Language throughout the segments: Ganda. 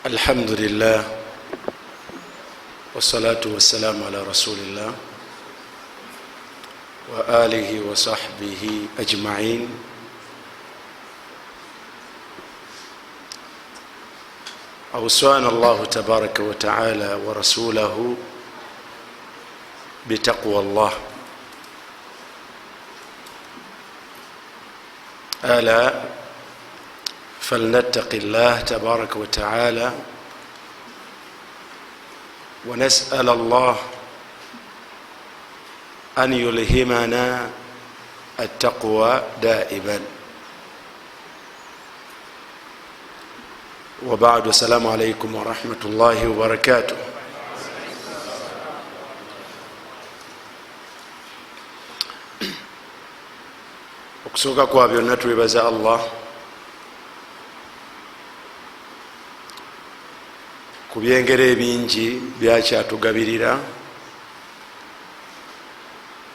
الحمد لله والصلاة والسلام على رسول الله وآله وصحبه أجمعين. أوصانا الله تبارك وتعالى ورسوله بتقوى الله. ألا فلنتق الله تبارك وتعالى ونسأل الله أن يلهمنا التقوى دائما. وبعد، السلام عليكم ورحمة الله وبركاته. Okusoka kwa byonna twebaza Allah ku byengero ebingi byakyatugabirira,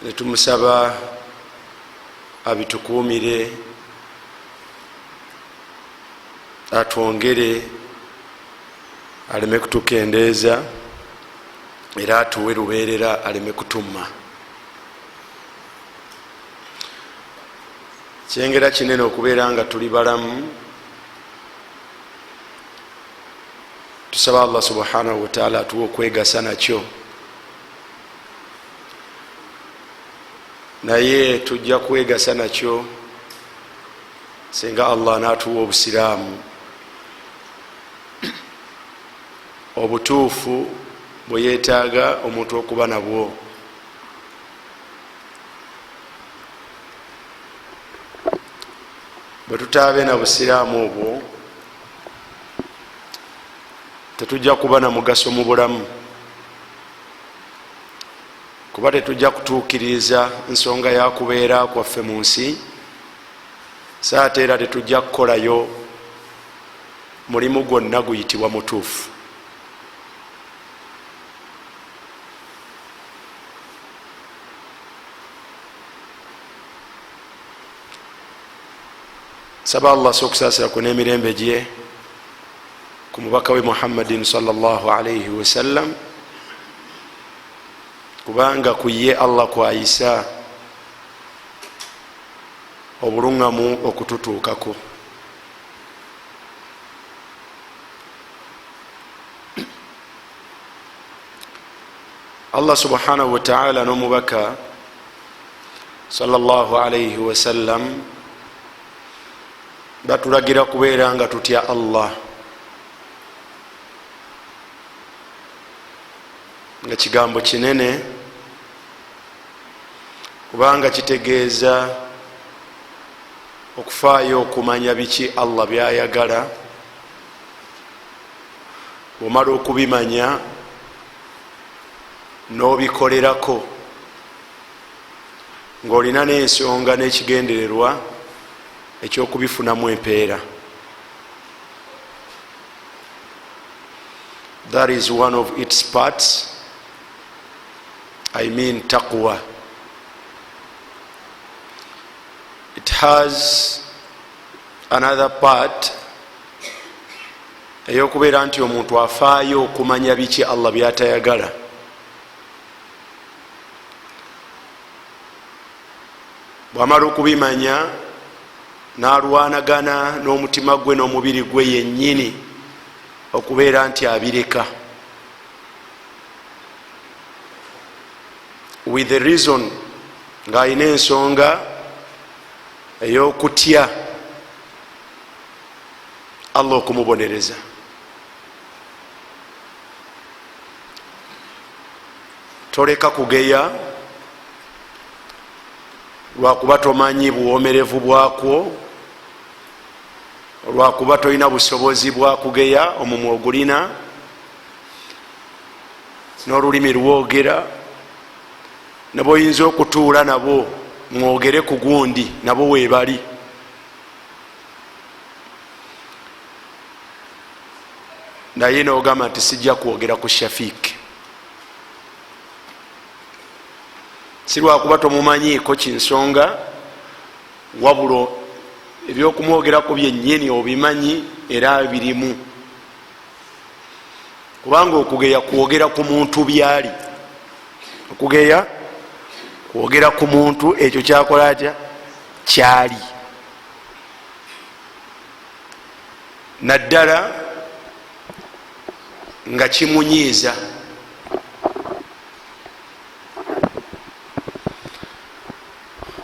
ne tumusaba abitukuumire, atwongere, aleme kutukendeeza era atuwe lubeerera, aleme kutumma. Kyengera kinene okubeera nga tuli balamu. Tusaba Allah subhanahu wa ta'ala atuwe okwegasa nakyo, naye tujja kwegasa nakyo singa Allah natuwa obusiraamu obutuufu bwe yeetaaga omuntu okuba nabwo. Bwe tutaabe na busiraamu obwo, tetujja kuba na mugaso mu bulamu, kuba tetujja kutuukiriza nsonga ya kubeera kwaffe mu nsi, saate era tetujja kukolayo mulimu gwonna guyitibwa mutuufu. Saba Allah sokusaasira ku n'emirembe gye ku mubaka we Muhammadin sallallahu alayhi wasallam, kubanga ku ye Allah kwayisa obulungamu okututuukako. Allah subhanahu wa ta'ala n'omubaka sallallahu alayhi wasallam batulagira kubeera nga tutya Allah, nga kigambo kinene kubanga kitegeeza okufaayo okumanya biki Allah byayagala. Bwomala okubimanya n'obikolerako ng'olina n'ensonga n'ekigendererwa ekyokubifunamu empeera. That is one of its parts. I mean taqwa. It has another part eyokubeera nti omuntu afaayo okumanya biki Allah byatayagala. Bwamala okubimanya n'alwanagana n'omutima gwe n'omubiri gwe yennyini okubeera nti abireka, with the reason ng'alina ensonga ey'okutya Allah okumubonereza. Toleka kugeya lwakuba tomanyi buwomerevu bwakwo, lwakuba tolina busobozi bwa kugeya, omumwa ogulina n'olulimi lwogera, nabwoyinza okutuula nabo mwogere ku gundi nabo weebali. Naye n'ogamba nti sijja kwogera ku Shafiq, si lwakuba tomumanyiiko kinsonga, wabulo ebyokumwogerako byennyini obimanyi era birimu. kubanga okugeya kwogera ku muntu byali, okugeya kwogera ku muntu ekyo kyakola atya kyali. Naddala nga kimunyiiza.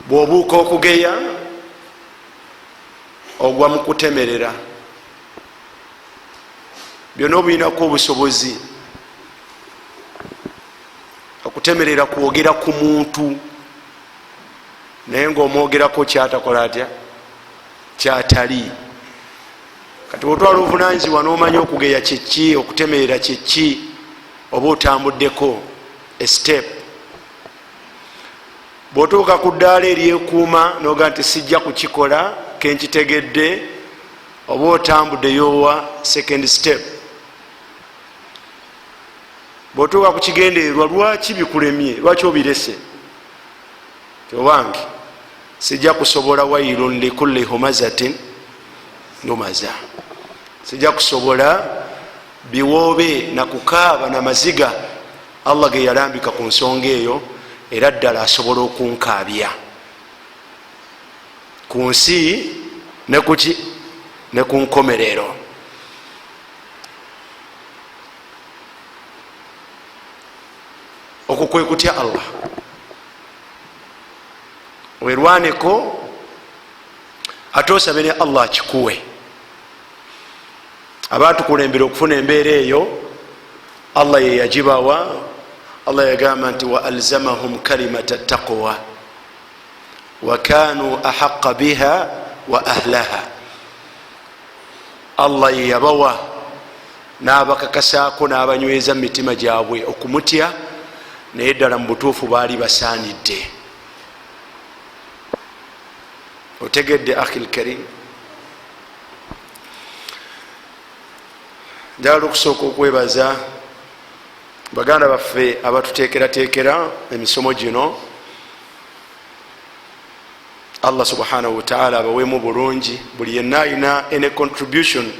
Bw'obuuka okugeya ogwa mu kutemerera, byonna obuyinako obusobozi. Okutemerera kwogera ku muntu naye ngaomwogerako kyatakola atya kyatali. Kati bwotwala obuvunanyizibwa nomanya okugeya kyeki, okutemerera kyeki, oba otambuddeko estep. Bwotuuka ku ddaala eryekuuma noga nti sijja kukikola kenkitegedde, oba otambuddeyowa second step. Bwotuuka ku kigendererwa lwaki bikulemye, lwaki obirese, obange sijja kusobola wailun likulli humazatin lumaza, sijja kusobola biwoobe nakukaaba namaziga. Allah ge yalambika ku nsonga eyo, era ddala asobola okunkaabya ku nsi ne kuki ne ku nkomerero. Okwo kwe kutya Allah. Werwaneko ate osabe ne Allah akikuwe. Abatukulembera okufuna embeera eyo Allah ye yagibawa. Allah yagamba nti wa alzamahum kalimata taqwa wa kanu ahaqqa biha wa ahlaha. Allah ye yabawa n'abakakasaako n'abanyweza mu mitima gyabwe okumutya, naye ddala mu butuufu baali basaanidde. Otegedde akhi lkarim? Njagala okusooka okwebaza baganda baffe abatuteekerateekera emisomo gino. Allah subhanahu wa ta'ala abaweemu bulungi, buli yenna alina ene contribution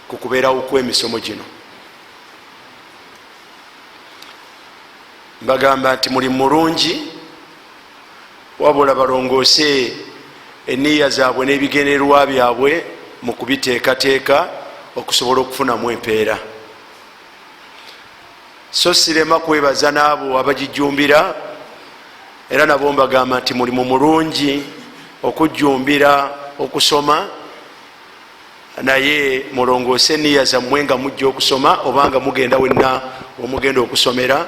ku kubeerawo kw'emisomo gino. Mbagamba nti muli mulungi, wabula balongoose eniya zaabwe n'ebigenererwa byabwe mu kubiteekateeka okusobola okufunamu empeera. So sirema kwebaza n'abo abagijumbira, era nabo mbagamba nti mulimu mulungi okujjumbira okusoma, naye mulongoose eniya zammwe nga mujja okusoma obanga mugenda wenna omugenda okusomera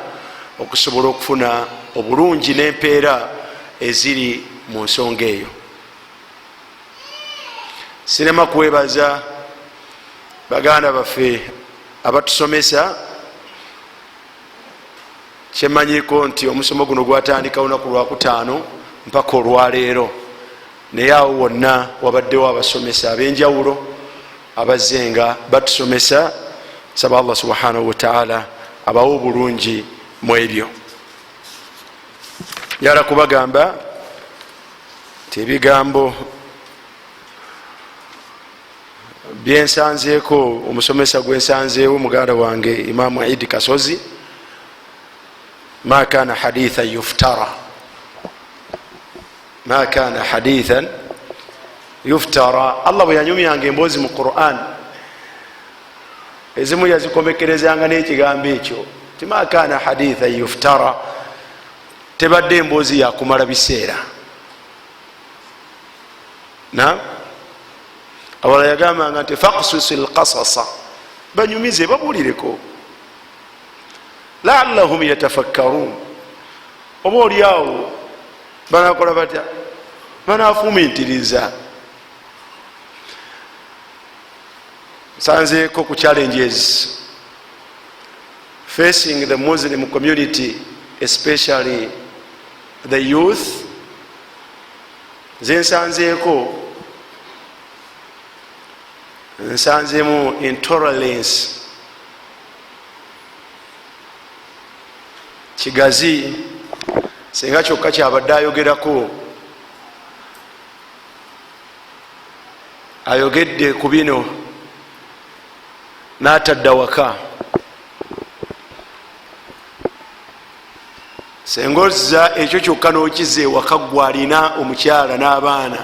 okusobola okufuna obulungi n'empeera eziri mu nsonga eyo. Sirema kwebaza baganda baffe abatusomesa. Kyemanyiko nti omusomo guno gwatandika olunaku lwakutaano mpaka olwaleero, naye awo wonna wabaddewo abasomesa ab'enjawulo abazze nga batusomesa. Saba Allah subhanahu wa ta'ala abawo obulungi mu ebyo. Njagala kubagamba nti ebigambo byensanzeeko, omusomesa gwensanzeewo muganda wange Imamu Idi Kasozi, ma kana hadithan yuftara, ma kana hadithan yuftara. Allah bwe yanyumyanga emboozi mu Quran, ezimu yazikomekerezanga n'ekigambo ekyo ti ma kana hadithan yuftara, tebadde emboozi yakumala biseera. Awala yagambanga nti faqsus alqasasa, banyumize babuulireko, laallahum yatafakkarun, oba oliawo banakola batya, banafumiitiriza. Nsanzeeko ku challenges facing the Muslim community, especially the youth. Zensanzeeko nsanzemu intolerance, kigazi singa kyokka kyabadde ayogerako, ayogedde ku bino n'atadda waka, senga ozza ekyo kyokka n'okiza ewaka gwe alina omukyala n'abaana,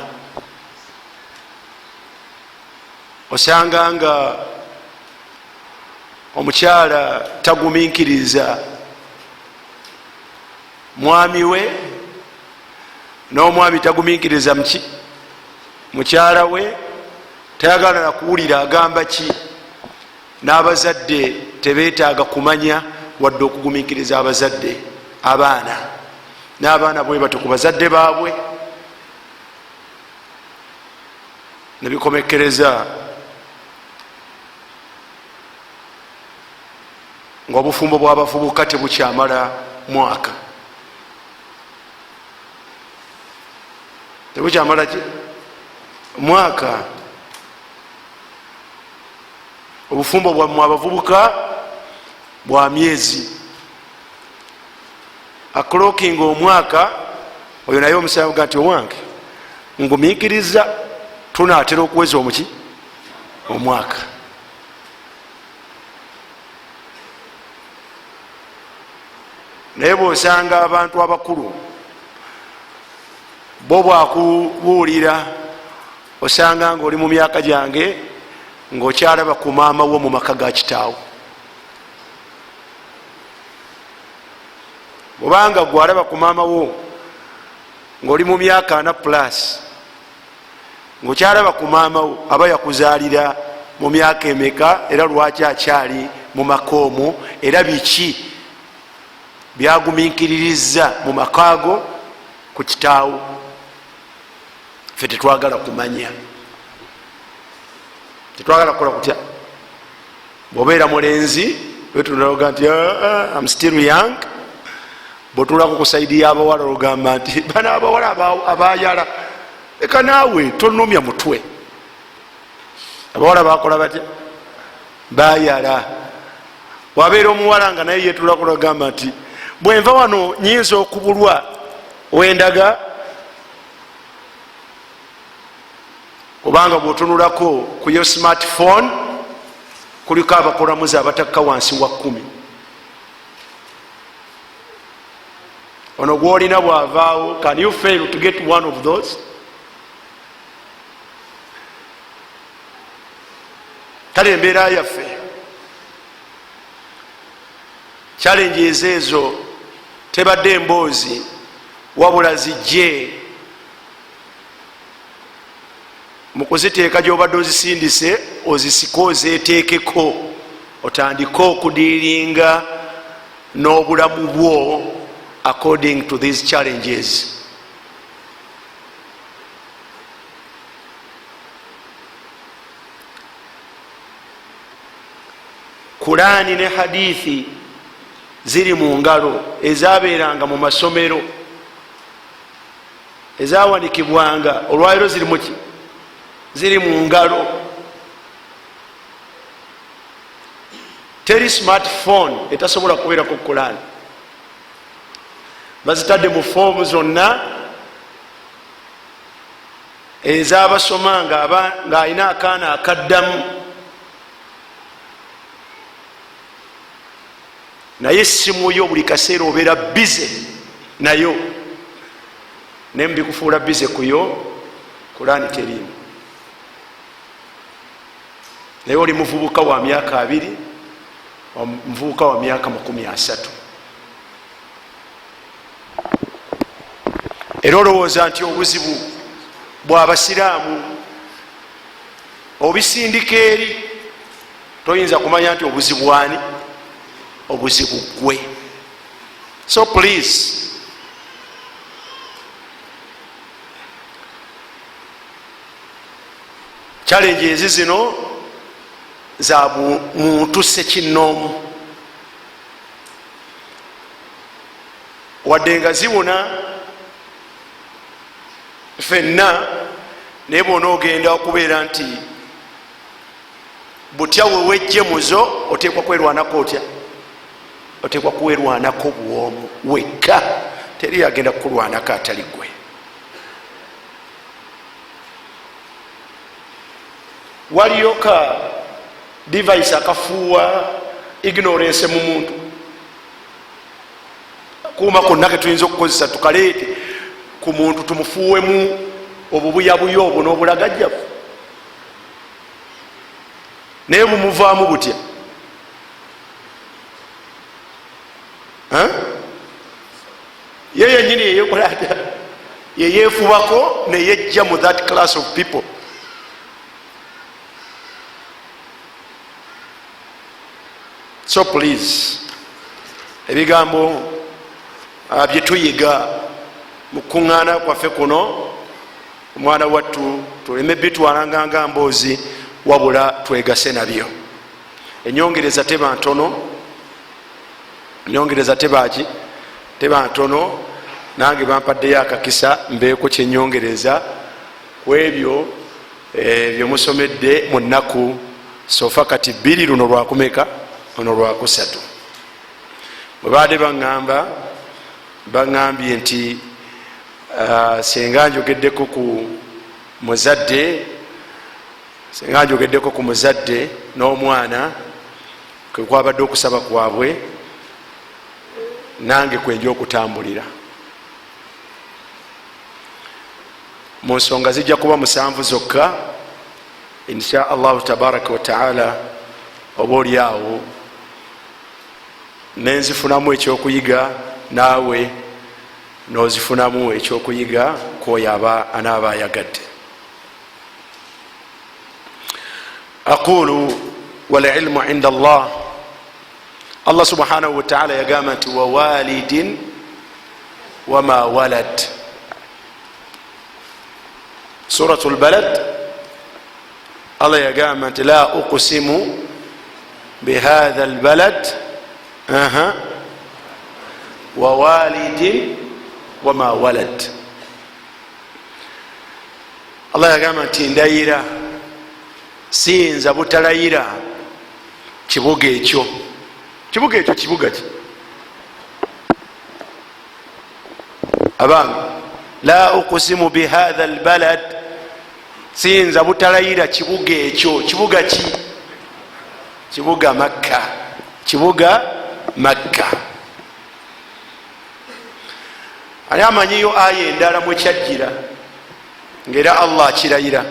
osanga nga omukyala tagumiikiriza mwami we, n'omwami tagumiikiriza mukyala we, tayagala na kuwulira agamba ki, n'abazadde tebeetaaga kumanya wadde okugumiikiriza abazadde abaana, n'abaana bwe bato ku bazadde baabwe. Nebikomekereza ng'obufumbo bw'abavubuka tebukyamala mwaka, tebukyamala ki mwaka. Obufumbo bwammwe abavubuka bwa myezi, aklokinga omwaka oyo naye omusawo ga nti owange ngumiikiriza tunaatera okuweza omuki omwaka. Naye bwosanga abantu abakulu bo bwakubuulira, osanga nga oli mu myaka gyange ng'okyalaba ku maama wo mu maka ga kitaawo. Bwobanga gwalaba ku maama wo ng'oli mu myaka 4+, ng'okyalaba ku maama wo aba yakuzaalira mu myaka emeka, era lwaki akyali mu maka omwo, era biki byagumiikiririza mu makaago ku kitaawo. Ffe tetwagala kumanya, tetwagala kukola kutya. bwobeera mulenzi wetunaloga nti I'm still young, bwotulako ku saidi y'abawala olugamba nti bana abawala abayala, leka naawe tonumya mutwe. Abawala bakola batya? Bayala. Wabeera omuwala nga naye yetulako olugamba nti bwenva wano nyinza okubulwa wendaga, kubanga bwotunulako ku yo smartphone kuliko abakolamuzi abatakka wansi wa 10. ono gwolina bwavaawo, can you fail to get one of those? kale embeera yaffe challenges ezo tebadde emboozi, wabula zijje mukuziteeka gyobadde ozisindise, ozisike ozeteekeko, otandike okudiiringa n'obulamu bwo according to these challenges. Kurani ne hadithi ziri mu ngalo ezabeeranga mu masomero, ezawanikibwanga, olwaliro ziri muki? Ziri mu ngalo. Teri smartphone etasobola kubeerako Kurani. Bazitadde mu foomu zonna ezabasoma nga alina akaana akaddamu, naye essimu yo buli kaseera obeera bize nayo, naye mbikufuula bize kuyo, Kurani terimu. Naye oli muvubuka wa myaka 2, muvubuka wa myaka 30. Era olowooza nti obuzibu bw'abasiraamu obisindika eri, toyinza kumanya nti obuzibu ani? Obuzibu gwe. So please, challenges zino za muntu sekinoomu, wadde nga ziwuna fenna, naye bwona ogenda okubeera nti butya wewejje muzo, oteekwa kwerwanako otya? Oteekwa kwerwanako bwomu wekka, teri agenda kukulwanako atali gwe. Waliyo ka device akafuuwa ignorance mu muntu. akuuma konna ketuyinza okukozesa tukaleete ku muntu tumufuuwemu obubuyabuya obwo n'obulagajjavu naye bumuvaamu butya? ye yenyini yeyekolata yeyefubako neyejja mu that class of people. So please, ebigambo byetuyiga mu kuŋŋaana kwaffe kuno omwana wattu tuleme bitwalanga nga mboozi wabula twegase nabyo. Enyongereza teba ntono, enyongereza tebaki teba ntono, nange bampaddeyo akakisa mbeeko kyenyongereza ku ebyo byemusomedde mu nnaku sofa kati 2 luno lwakumeka ono lwakusatu. bwe baade baŋŋambye nti senga njogeddeko ku muzadde n'omwana kwe kwabadde okusaba kwabwe, nange kwenja okutambulira mu nsonga zijja kuba 7 zokka insha allahu tabaraka wataala. oba oli awo nenzifunamu ekyokuyiga, naawe nozifunamu ekyokuyiga kwoyo anaaba ayagadde. aqulu walilmu inda allah. Allah subhanahu wataala yagamba nti wawalidin wama walad. suratu lbalad Allah yagamba nti la uqsimu bihadha albalad wawalidin wama walad. Allah yagamba nti ndayira, siyinza butalayira kibuga ekyo. Kibuga ekyo kibuga ki? abange la uqsimu bihadha albalad, siyinza butalayira kibuga ekyo. Kibuga ki? Kibuga Makka. Kibuga Makka. ani amanyiyo aya endala mwekyajjira ngera Allah akirayira?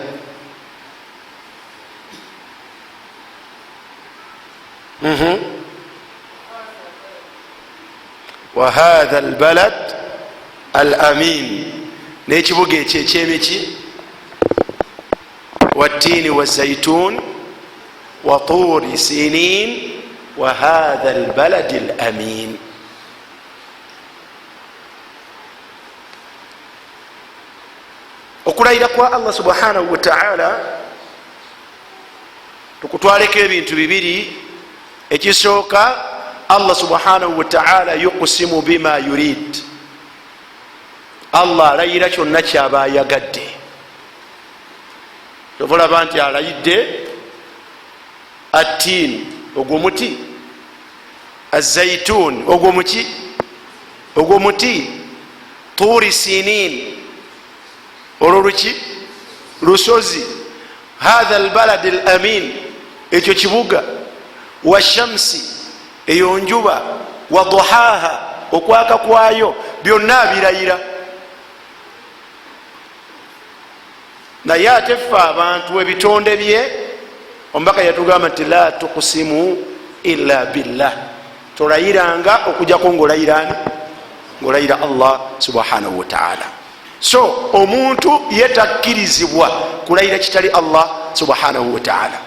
wahadha albalad alamin. nekibuga ekyo ekyemiki? wattini wazaitun waturi sinin wahadha albalad alamin. okulayira kwa Allah subhanahu wataala tukutwaleko ebintu bibiri. ekisooka, Allah subhanahu wataala yuqsimu bima yurid. Allah alayira kyonna kyaba ayagadde. tovolaba nti alayidde attin, ogwo muti, azaitun, ogwo muki, ogwo muti, turi sinin, olwo luki, lusozi, hadha albalad alamin, ekyo kibuga, washamsi, eyo njuba, waduhaha, okwaka kwayo, byonna birayira. naye ate ffe abantu ebitonde bye, omubaka yatugamba nti la tuqsimu illa billah, tolayiranga okujjako ngaolayirani, ngaolayira Allah subhanahu wataala. So omuntu yetakkirizibwa kulayira kitali Allah subhanahu wataala.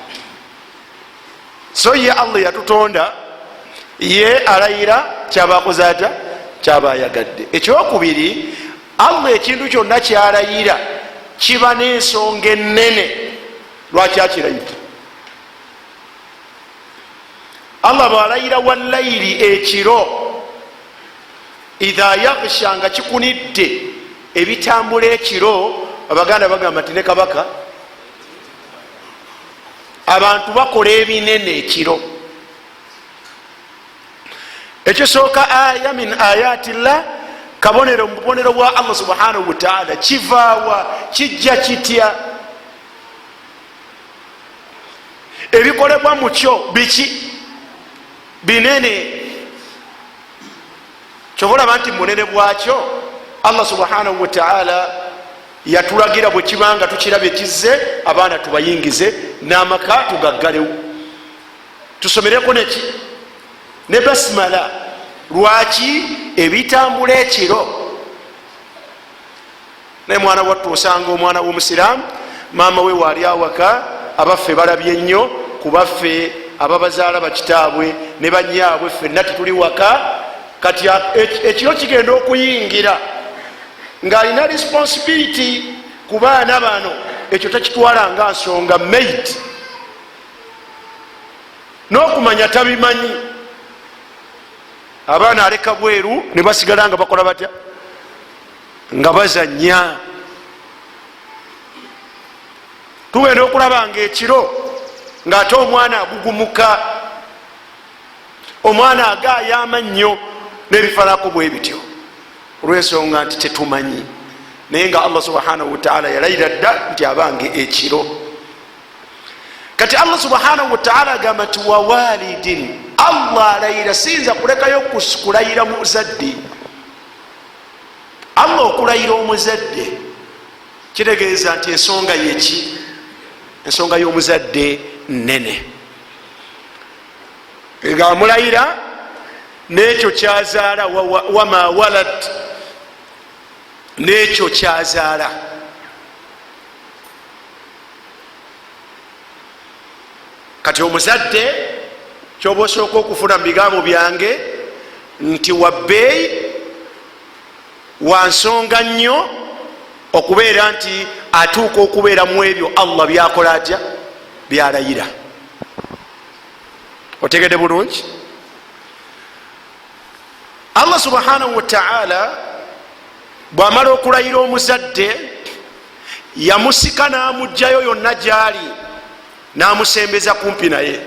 So ye Allah yatutonda, ye alayira kyaba akoze ata, kyaba ayagadde. ekyokubiri, Allah ekintu kyonna kyalayira kiba n'ensonga ennene lwaki akirayira. Allah bwalayira wallayiri, ekiro, idha yaghsha, nga kikunidde ebitambula ekiro. Abaganda bagamba nti ne kabaka, abantu bakola ebinene ekiro. ekisooka, aya min ayati llah, kabonero mu bubonero bwa Allah subhanahu wataala. kivaawa, kijja kitya, ebikolebwa mukyo biki, binene. kyobalaba nti munene bwakyo Allah subhanahu wa ta'ala yatulagira bwe kibanga tukirabe kizze abaana tubayingize n'amaka tugaggalewo tusomereko neki ne basmala. Lwaki? Ebitambula ekiro. naye mwana wattu osanga omwana w'omusiraamu maama we waali awaka abaffe balabye nnyo kubaffe ababazaala bakitaabwe ne banyaabwe ffenna tetuli waka kati ekiro kigenda okuyingira ng'alina responsibility ku baana bano. Ekyo takitwala nga nsonga mate n'okumanya tabimanyi. Abaana aleka bweru ne basigala nga bakola batya nga bazanya. Tugenda okulaba nga ekiro ng'ate omwana agugumuka, omwana agaayama nnyo n'ebifanako bwe bityo olw'ensonga nti tetumanyi. Naye nga Allah subhanahu wa ta'ala yalayira dda nti abange ekiro. Kati Allah subhanahu wa ta'ala agamba nti wa walidin, Allah alayira, siyinza kulekayo kulayira muzadde. Allah okulayira omuzadde kitegeeza nti ensonga yeki? Ensonga y'omuzadde nene. Nga amulayira n'ekyo kyazaala, wama walad, n'ekyo kyazaala. Kati omuzadde kyoba osooka okufuna mu bigambo byange nti wabbeeyi wa nsonga nnyo okubeera nti atuuka okubeera mu ebyo Allah byakola atya, byalayira. Otegedde bulungi? Allah subhanahu wa ta'ala bw'amala okulayira omuzadde yamusika n'amugjayo yonna gyali n'amusembeza kumpi naye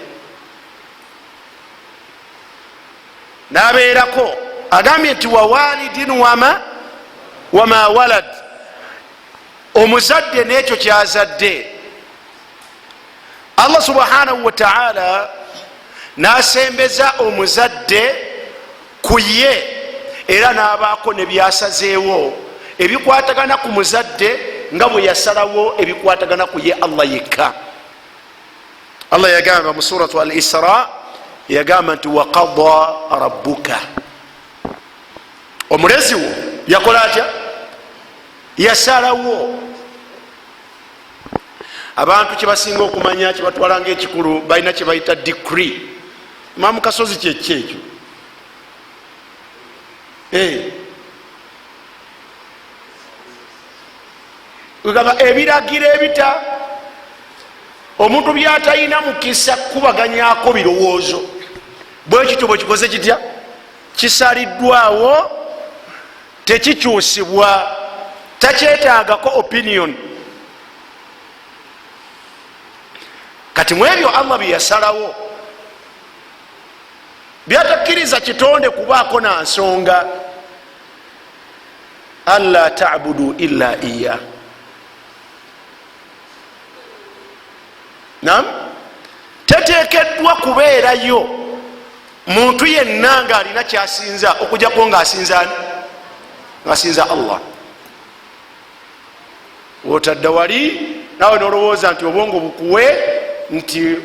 n'abeerako. Agambye nti wa walidin wama walad, omuzadde n'ekyo kyazadde. Allah subhanahu wa ta'ala n'asembeza omuzadde ku ye era n'abaako ne byasazeewo ebikwatagana ku muzadde nga bwe yasalawo ebikwatagana ku ye Allah yekka. Allah yagamba mu suratu al-Isra, yagamba nti waqada rabbuka, omulezi wo yakola atya, yasalawo. Abantu kyebasinga okumanya kyebatwala nga ekikulu balina kyebayita decree. Mamu kasozi kyekyo ekyo, wegamba ebiragiro ebita omuntu byatalina mukisa kubaganyako birowoozo, bwe kityo bwe kikoze kitya, kisaliddwawo, tekikyusibwa, takyetaagako opinion. Kati mu ebyo Allah bye yasalawo byatakkiriza kitonde kubaako na nsonga, alla ta'budu illa iya. Nam teteekeddwa kubeerayo muntu yenna nga alina kyasinza okujjako ng'asinza ng'asinza Allah. Wotadda wali nawe nolowooza nti obwongo bukuwe nti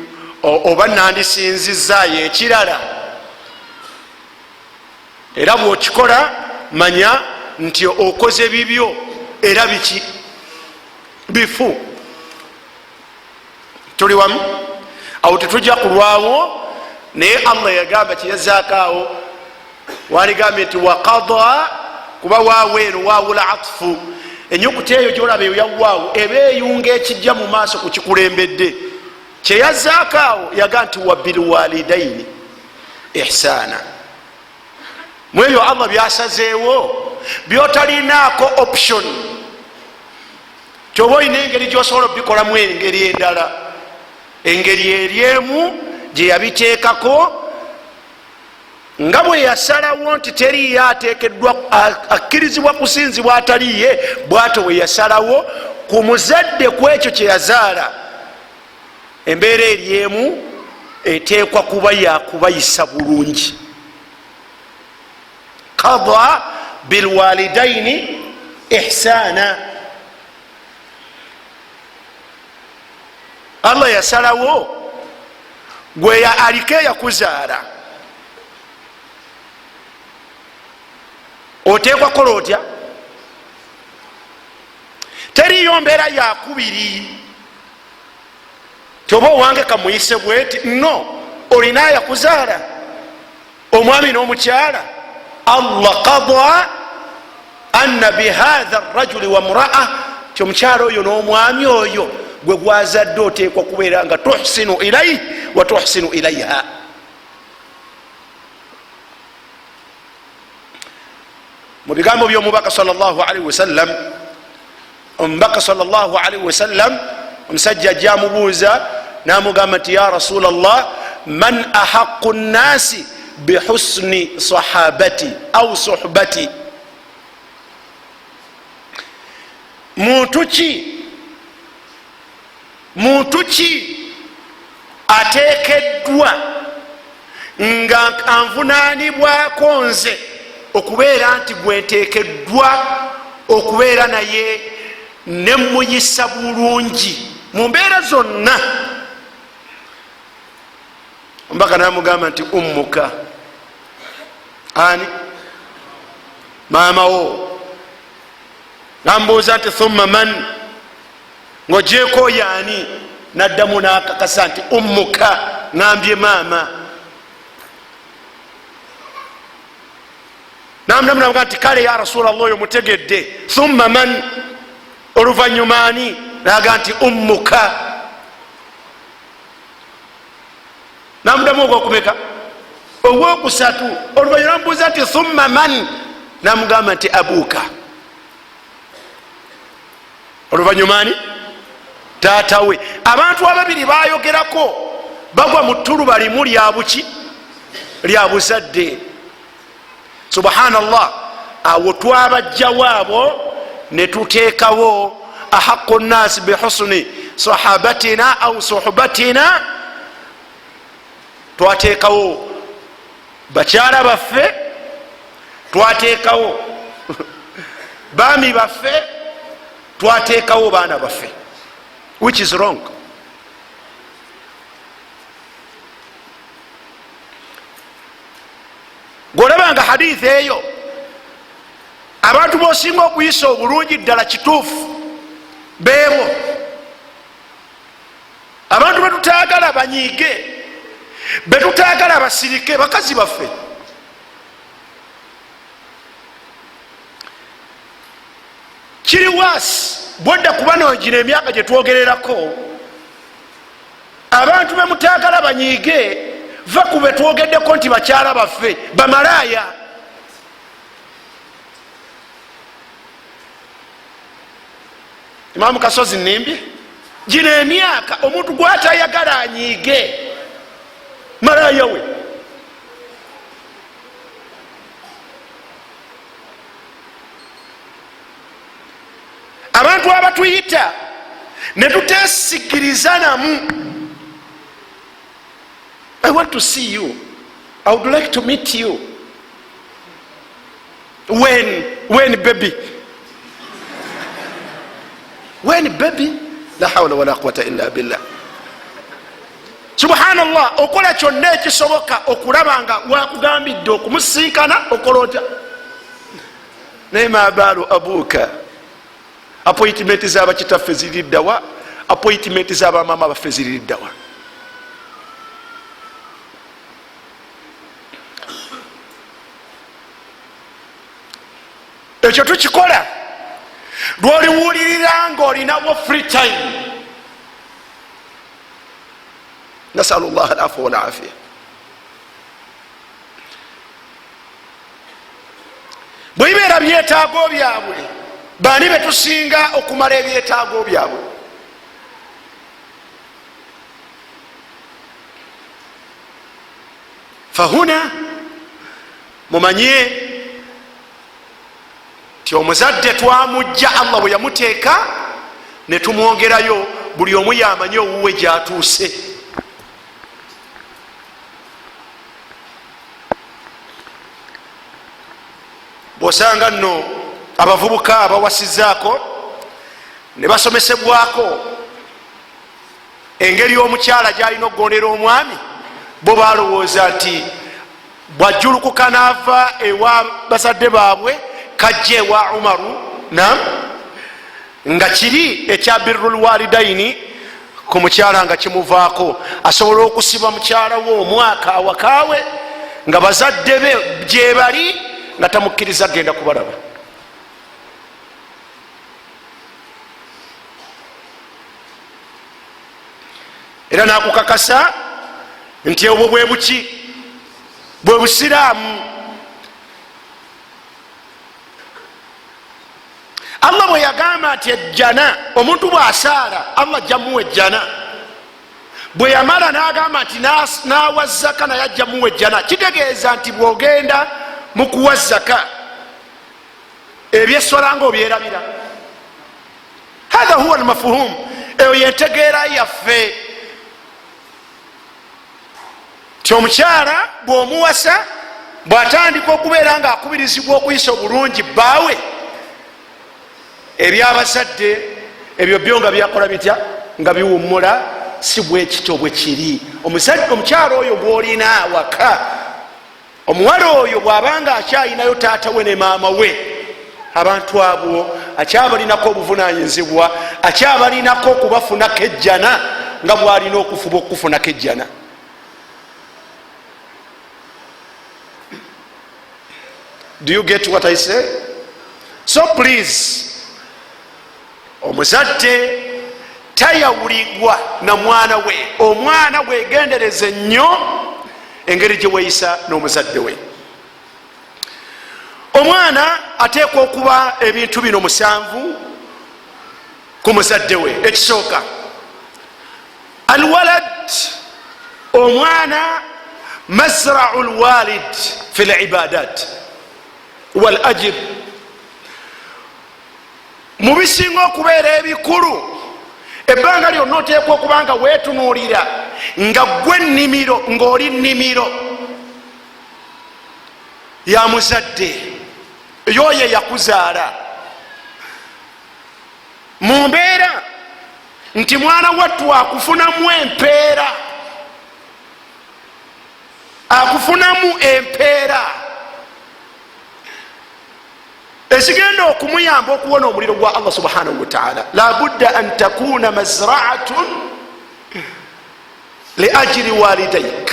oba nandisinzizaayo ekirala, era bw'okikola manya nti okoze bibyo era biki bifu. Tuli wamu? Awo tetujja kulwawo, naye Allah yagamba kyeyazaakaawo, waligambye nti waqada, kuba waawo eno waawula atfu, enyukuta eyo gyolaba eyo yawaawo eba eyunga ekijja mu maaso ku kikulembedde. Kyeyazaakaawo yaga nti wabilwalidaini ihsaana. Mu ebyo Allah byasazeewo byotalinaako option, kyoba olina engeri gyosobola obikolamu engeri endala, engeri eryemu gye yabiteekako nga bwe yasalawo nti teriyo ateekeddwa akkirizibwa kusinzibwa ataliye, bw'atyo bwe yasalawo ku muzadde ku ekyo kye yazaala. Embeera eryemu eteekwa kuba yakubayisa bulungi. qada bilwalidaini ihsana. Allah yasalawo gwe aliko yakuzaala oteekwa kola otya? teriyo mbeera yakubiri toba owange kamuyise bweti no, olina yakuzaala omwami n'omukyala. Allah qada anna bihatha rajuli wa mraa, ti omukyala oyo n'omwami oyo gwe gwazadde oteekwa kubeera nga tuhsinu ilaihi wa tuhsinu ilaiha. mu bigambo by'omubaka sallallahu alaihi wasallam, omubaka sallallahu alaihi wasallam omusajja ajja amubuuza namugamba nti ya rasulallah man ahaqu nnasi bihusni sahabati au suhbati, muntu ki ateekeddwa nga anvunaanibwako nze okubeera nti gwenteekeddwa okubeera naye nemuyisa bulungi mu mbeera zonna? ombaka namugamba nti ummuka, ani? maamawo. nambuuza nti thumma man, ng'ogyeko yaani? naddamu nakakasa nti ummuka, ngambye maama. namunamunaga nti kale ya rasulallah oyo mutegedde, thumma man, oluvanyuma ani? naga nti ummuka. namuddamu ogwokumeka? ogwokusatu. oluvanyuma namubuuza nti thumma man, namugamba nti abuka. oluvanyuma ani? taatawe. abantu ababiri bayogerako bagwa mu ttuluba limu lyabuki? lya buzadde. subhanallah. awo twabajjawo abo ne tuteekawo ahaqu nnasi bihusni sahabatina au suhbatina. twateekawo bakyala baffe, twateekawo baami baffe, twateekawo baana baffe, which is wrong. golabanga hadithi eyo abantu bosinga okuyisa obulungi ddala kituufu beebo. abantu betutagala banyiige, betutagala basirike, bakazi baffe. kiri waasi bwodda kuba nogina emyaka gyetwogererako, abantu bemutagala banyiige va ku betwogeddeko nti bakyala baffe bamalaaya. Imaamu Kasozi nimbye gino emyaka omuntu gwatayagala anyiige malaaya we. abantu abatuyita ne tuteesigiriza namu, I want to see you, I would like to meet you. when baby, when baby, la hawla wala quwwata illa billah. Subhanallah. okola kyonna ekisoboka okulaba nga wakugambidde okumusinkana okola otya? naye mabaalu abuuka, appointment z'abakitaffe ziri ddawa? appointment z'abamama baffe ziri ddawa? ekyo tukikola lwoliwulirira nga olinawo free time. nasalu llah alafu walafia. bwebibeera byetaago byabwe, bani betusinga okumala ebyetaago byabwe? fahuna mumanye ti omuzadde twamujja Allah bwe yamuteeka ne tumwongerayo, buli omu yamanye owuwe gyatuuse. bwosanga nno abavubuka abawasizaako ne basomesebwako engeri omukyala gyalina okugondera omwami, bo balowooza nti bwajjulukuka naava ewa bazadde baabwe kajja ewa Umaru nga kiri ekya birrul walidaini ku mukyala nga kimuvaako, asobola okusiba mukyala we omwaka awakaawe nga bazadde be gyebali nga tamukkiriza genda kubalaba. Era nakukakasa nti obwo bwe buki, bwe busiraamu. Allah bwe yagamba nti ejjana omuntu bw'asaala Allah ajja muwa ejjana, bwe yamala n'agamba nti n'awa zaka naye ajja muwa ejjana, kitegeeza nti bw'ogenda mu kuwa zaka ebyessola nga obyerabira. Hatha huwa almafhum, eyo yentegeera yaffe ti omukyala bw'omuwasa bw'atandika okubeera nga akubirizibwa okuyisa obulungi bbaawe, ebyabazadde ebyo byo nga byakola bitya, nga biwummula, si bwekito bwe kiri. Omukyala oyo gwolina waka, omuwala oyo bw'abanga akyayinayo taata we ne maama we, abantu abo akyabalinako obuvunanyizibwa, akyabalinako okubafunako ejjana nga bwalina okufuba okufunako ejjana. Do you get what I say? So please, omuzadde tayawulibwa na mwana we. Omwana wegendereze nnyo engeri gye weeyisa n'omuzadde we. Omwana ateekwa okuba ebintu bino 7 ku muzadde we. Ekisooka, alwalad, omwana mazra'u lwalid fi libadat wal ajr. Mu bisinga okubeera ebikulu, ebbanga lyonna oteekwa okuba nga weetunuulira nga gwe nnimiro, ng'oli nnimiro ya muzadde yoyo yakuzaala, mu mbeera nti mwana wattu akufunamu empeera, akufunamu empeera ekigenda okumuyamba okuwona omuliro gwa Allah subhanahu wa ta'ala. La budda an takuna mazra'atun li ajri walidayk.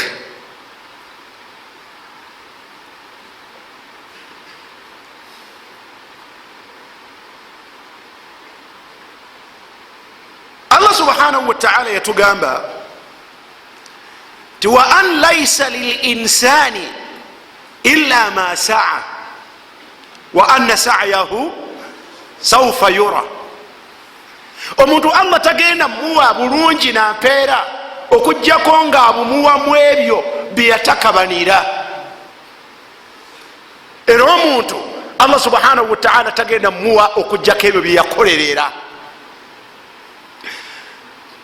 Allah subhanahu wa ta'ala yatugamba ti wa an laysa lil insani illa ma sa'a wa anna sa'yahu sawfa yura. Omuntu Allah tagenda muwa bulungi na mpeera okujjako nga abumuwamu ebyo byeyatakabanira. Era omuntu Allah subhanahu wa ta'ala tagenda muwa okujjako ebyo byeyakolerera.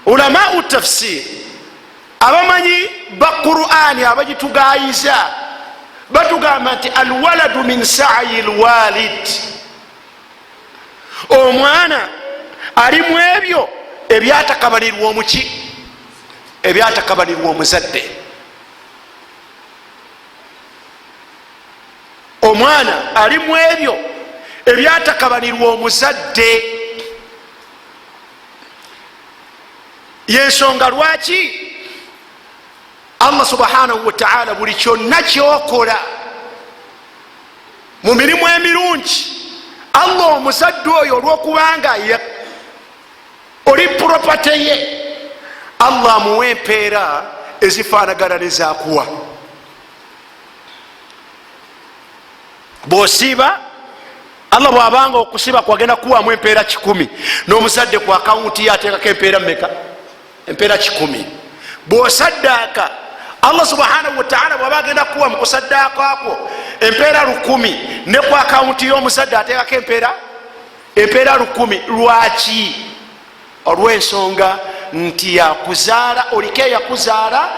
Ulamau tafsir, abamanyi ba Qur'ani abagitugayiza, batugamba nti alwaladu min sa'yi lwalid, omwana ali mu ebyo ebyatakabanirwa omuki, ebyatakabanirwa omuzadde. Omwana ali mu ebyo ebyatakabanirwa omuzadde. Yensonga lwaki Allah subhanahu wa ta'ala buli kyonna kyokola mu mirimu emirungi, Allah omuzadde oyo olwokubanga oli property ye, Allah amuwa empeera ezifaanagana nezakuwa. Bwosiiba, Allah bwabanga okusiba kwagenda kuwamu empeera 10, n'omuzadde ku akawunti ye ateekako empeera mmeka? Empeera 10. Bwosaddaaka, Allah subhanahu wa ta'ala bwaba agenda kuwa mu kusaddaaka akwo empeera 10, ne ku akawunti y'omuzadde ateekako empeera 10. Lwaki? Olw'ensonga nti yakuzaala, oliko eyakuzaala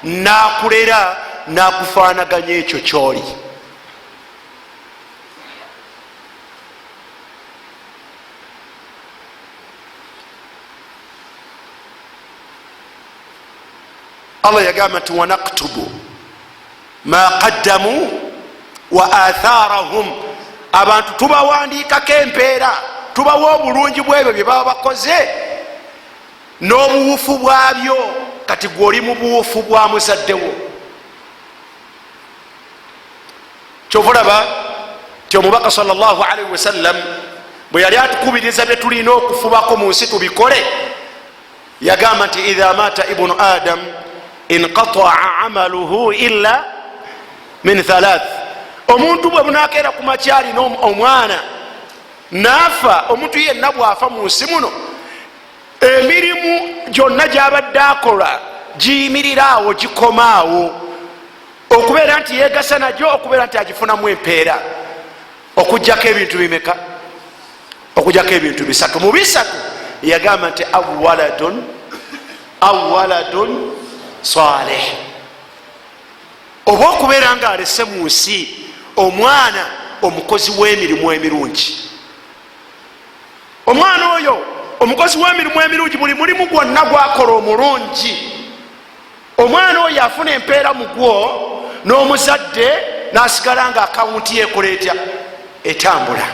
n'akulera n'akufaanaganya ekyo kyoli. Allah yagamba nti wanaktubu ma qaddamu wa atharahum, abantu tubawandiikako empeera, tubawa obulungi bwebyo bye baba bakoze n'obuwufu bwabyo. Kati gwe oli mu buwufu bwa muzaddewo. kyovulaba ti omubaka sallallahu alaihi wasallam bwe yali atukubiriza bye tulina okufubako mu nsi tubikole, yagamba nti idha mata ibnu adam inqataa amaluhu illa min thalath. Omuntu bwe bunakeera ku makyali omwana nafa, omuntu yenna bwafa mu nsi muno emirimu gyonna gyabadde akola giyimirirawo, gikomaawo, okubeera nti yegasa nagyo, okubeera nti agifunamu empeera, okujjako ebintu bimeka? Okujjako ebintu bisatu. Mu bisatu yagamba nti awaladun salih, oba okubeera nga alese mu nsi omwana omukozi w'emirimu emirungi. Omwana oyo omukozi w'emirimu emirungi, buli mulimu gwonna gwakola omulungi, omwana oyo afuna empeera mu gwo, n'omuzadde n'asigala nga akawunti yekola etya? Etambula.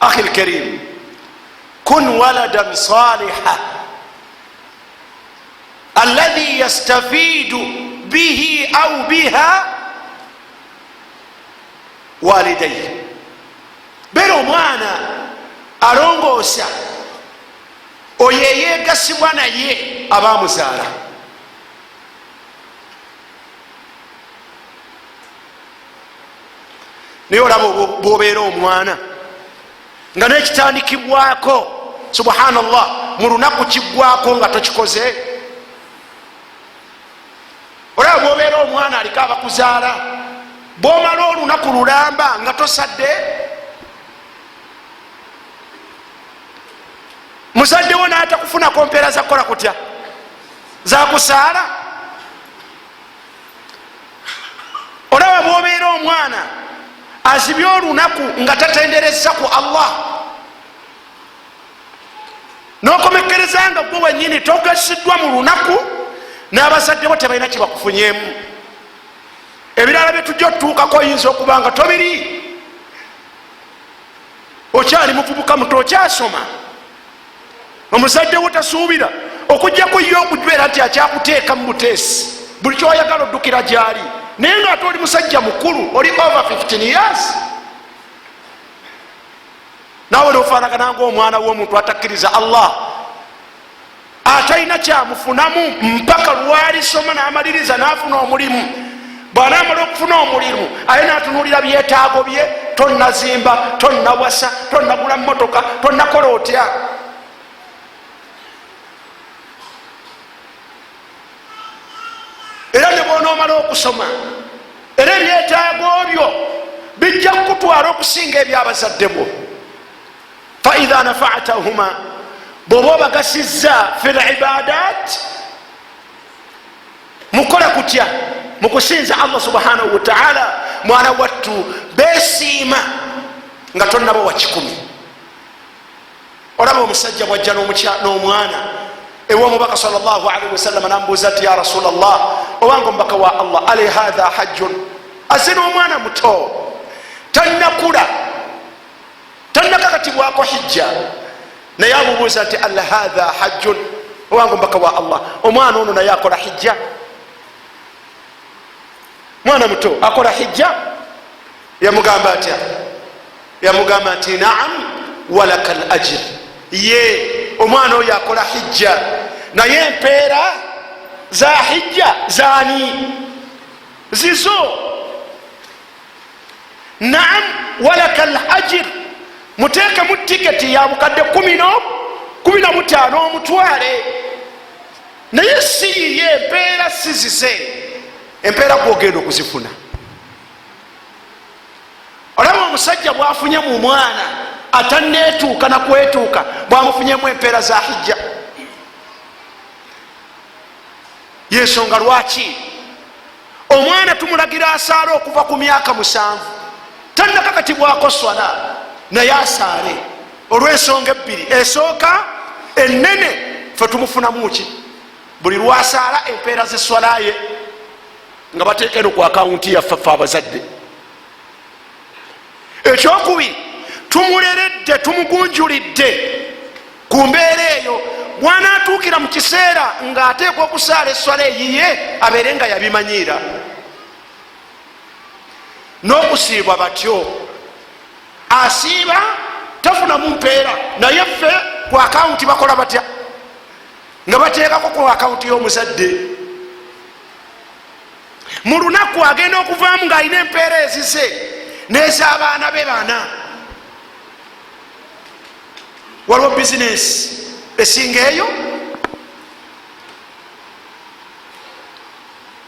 akhi lkarim, kun waladan saliha alladhi yastafidu bihi au biha walidayhi. Beera omwana alongoosa, oyo eyegasibwa naye abamuzaala. Naye olaba bwobeera omwana nga nekitandikibwako, subhanallah, mu lunaku kiggwako nga tokikoze. Olaba bwobeera omwana aliko abakuzaala, bwomala olunaku lulamba nga tosadde, muzaddewo naatakufunako mpeera zakukola kutya? Zakusaala. Olaba bwobeera omwana azibye olunaku nga tatendereza ku Allah, nokomekereza nga gwe wenyini togasiddwa mu lunaku, n'abazaddewo tebalina kyebakufunyemu. Ebirala byetujja otutuukako oyinza okuba nga tobiri, okyali muvubuka muto, okyasoma, omuzaddewo tasuubira okujjaku ye okubeera nti akyakuteeka mu buteesi, buli kyoyagala oddukira gyali, naye nga ate oli musajja mukulu, oli over 15 years, naawe nofaanagana ngaomwana w'omuntu atakkiriza Allah, atalina kyamufunamu mpaka lwalisoma n'amaliriza n'afuna omulimu. Bw'anaamala okufuna omulimu aye n'atunuulira byetaago bye, tonnazimba, tonnawasa, tonnagula mmotoka, tonnakola otya. Era ne bwonoomala okusoma, era ebyetaago byo bijja kukutwala okusinga ebyabazadde bo. Faidha nafatahuma, bwoba obagasizza fi libadat, mukola kutya? Mukusinza Allah subhanahu wa ta'ala. Mwana wattu besiima nga tonnaba wa 10. Olaba omusajja bwajja n'omwana ew'omubaka sallallahu alaihi wasallam, nambuuza ati ya rasulallah, owange omubaka wa Allah, ali hadha hajjun, azze n'omwana muto tannakula, tannakakatibwako hijja, naye amubuuza nti al hadha hajjun, owange omubaka wa Allah, omwana ono naye akola hijja? Mwana muto akola hijja? Yamugamba atya? Yamugamba nti naam walaka al ajr, ye omwana oyo akola hijja, naye empeera za hijja zaani? Zizo. Naam walaka al ajr, muteekemu tiketi ya bukadde 15 omutwale, naye si ye empeera sizize, empeera gwogenda okuzifuna. Olaba omusajja bwafunye mu mwana atanneetuuka nakwetuuka, bwamufunyemu empeera za hijja. Yensonga lwaki omwana tumulagira asaale okuva ku myaka 7, tannakakatibwako swala, naye asaale olw'ensonga 2. Esooka enene, fe tumufunamuki buli lwasaala empeera zeswalaye nga bateekeno ku akawunti yaffe fe abazadde. Ekyokubiri, tumuleredde tumugunjulidde ku mbeera eyo bwanaatuukira mu kiseera ng'ateekwa okusaala eswala eyiye abeere nga yabimanyiira. N'okusiibwa batyo, asiiba tafunamu mpeera naye ffe ku akawunti bakola batya nga bateekako ku akawunti y'omuzadde. Mu lunaku agenda okuvaamu ng'alina empeera ezize n'ez'abaana be baana. Waliwo bizinesi esinga eyo.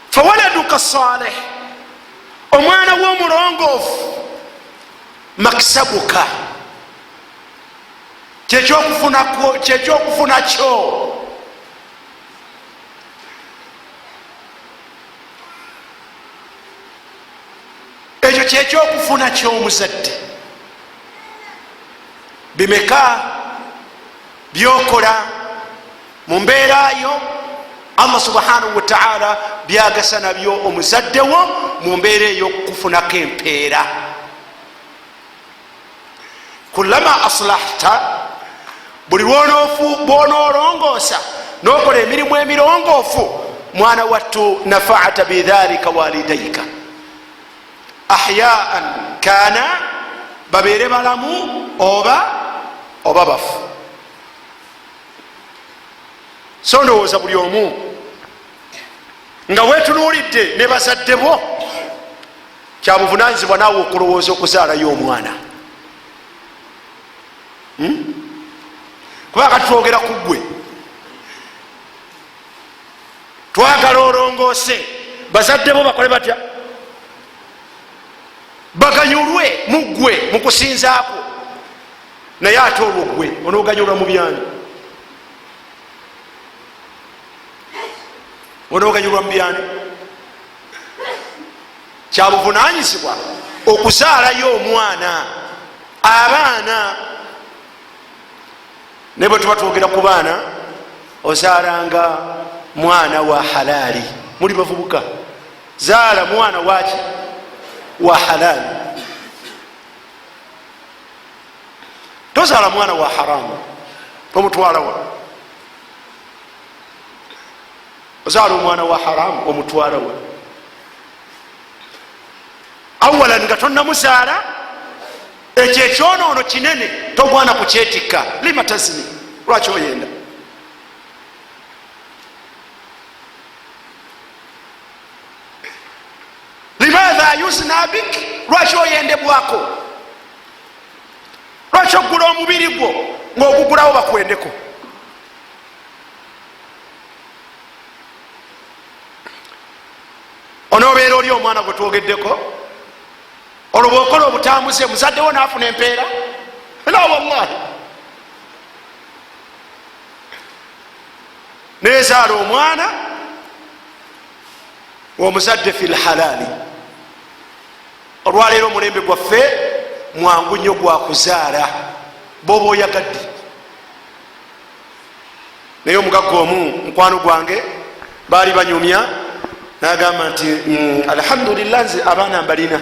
Fawaladuka salih, omwana w'omulongoofu, makisabuka, kyekyokufuna kyo. Ekyo kyekyokufuna ky'omuzadde. Bimeka byokola mu mbeera yo Allah subhanahu wa ta'ala byagasa nabyo omuzadde wo mu mbeera ey'okufunako empeera. Kullama aslahta, buli lwonoolongoosa n'okola emirimu emirongoofu, mwana wattu, nafa'ata bidhalika walidayika ahyaan kana, babeere balamu oba bafu. So ndowooza buli omu nga wetunuulidde ne bazadde bo, kyabuvunanyizibwa naawe okulowooza okuzaalayo omwana. Kubanga tutwogera ku ggwe, twagala olongoose, bazadde bo bakole batya? Baganyulwe mu ggwe mu kusinzaako. Naye ate olwo ggwe onooganyulwa mu byanyu, onooganyulwa mu byanyu. Kyabuvunanyizibwa okuzaalayo omwana, abaana. Ne bwe tuba twogera ku baana, ozaalanga mwana wa halaali. Muli bavubuka, zaala mwana waki? Wa halaali. Tozaala mwana wa haramu omutwalawa. Ozaala omwana wa haramu omutwalawa. Awalan nga tonnamuzaala, ekyo ekyonoono kinene togwana kukyetikka. Lima tazni, lwaki oyenda? Limadha yusna bik, lwaki oyendebwako? Lwaki okugula omubiri gwo ng'ogugulawo bakwendeko? Onoobeera oli omwana gwe twogeddeko, olwo bwokola obutambuze muzaddewo naafuna empeera? La wallahi. Nezaala omwana omuzadde fil halaali. Olwaleero omulembe gwaffe mwangu nnyo gwakuzaala bwoba oyagadde. Naye omugagga omu, mukwano gwange, baali banyumya, nagamba nti alhamdulillah nze abaana mbalina.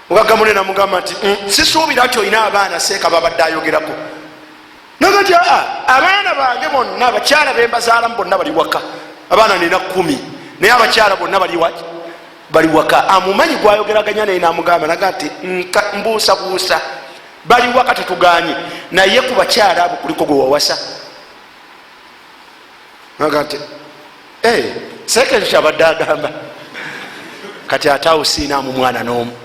Mugagga munene namugamba nti sisuubira nti olina abaana seeka babadde ayogerako. Naga nti abaana bange bonna, abakyala bembazaalamu bonna bali waka. Abaana nina 10 naye abakyala bonna bali waka. Amumanyi gwayogeraganya naye namugamba, naga nti mbuusabuusa, bali waka tetuganye, naye ku bakyala abo kuliko gwe wawasa. Naga nti seeka ekyo kyabadde agamba. Kati ate awo siinaamu mwana n'omu,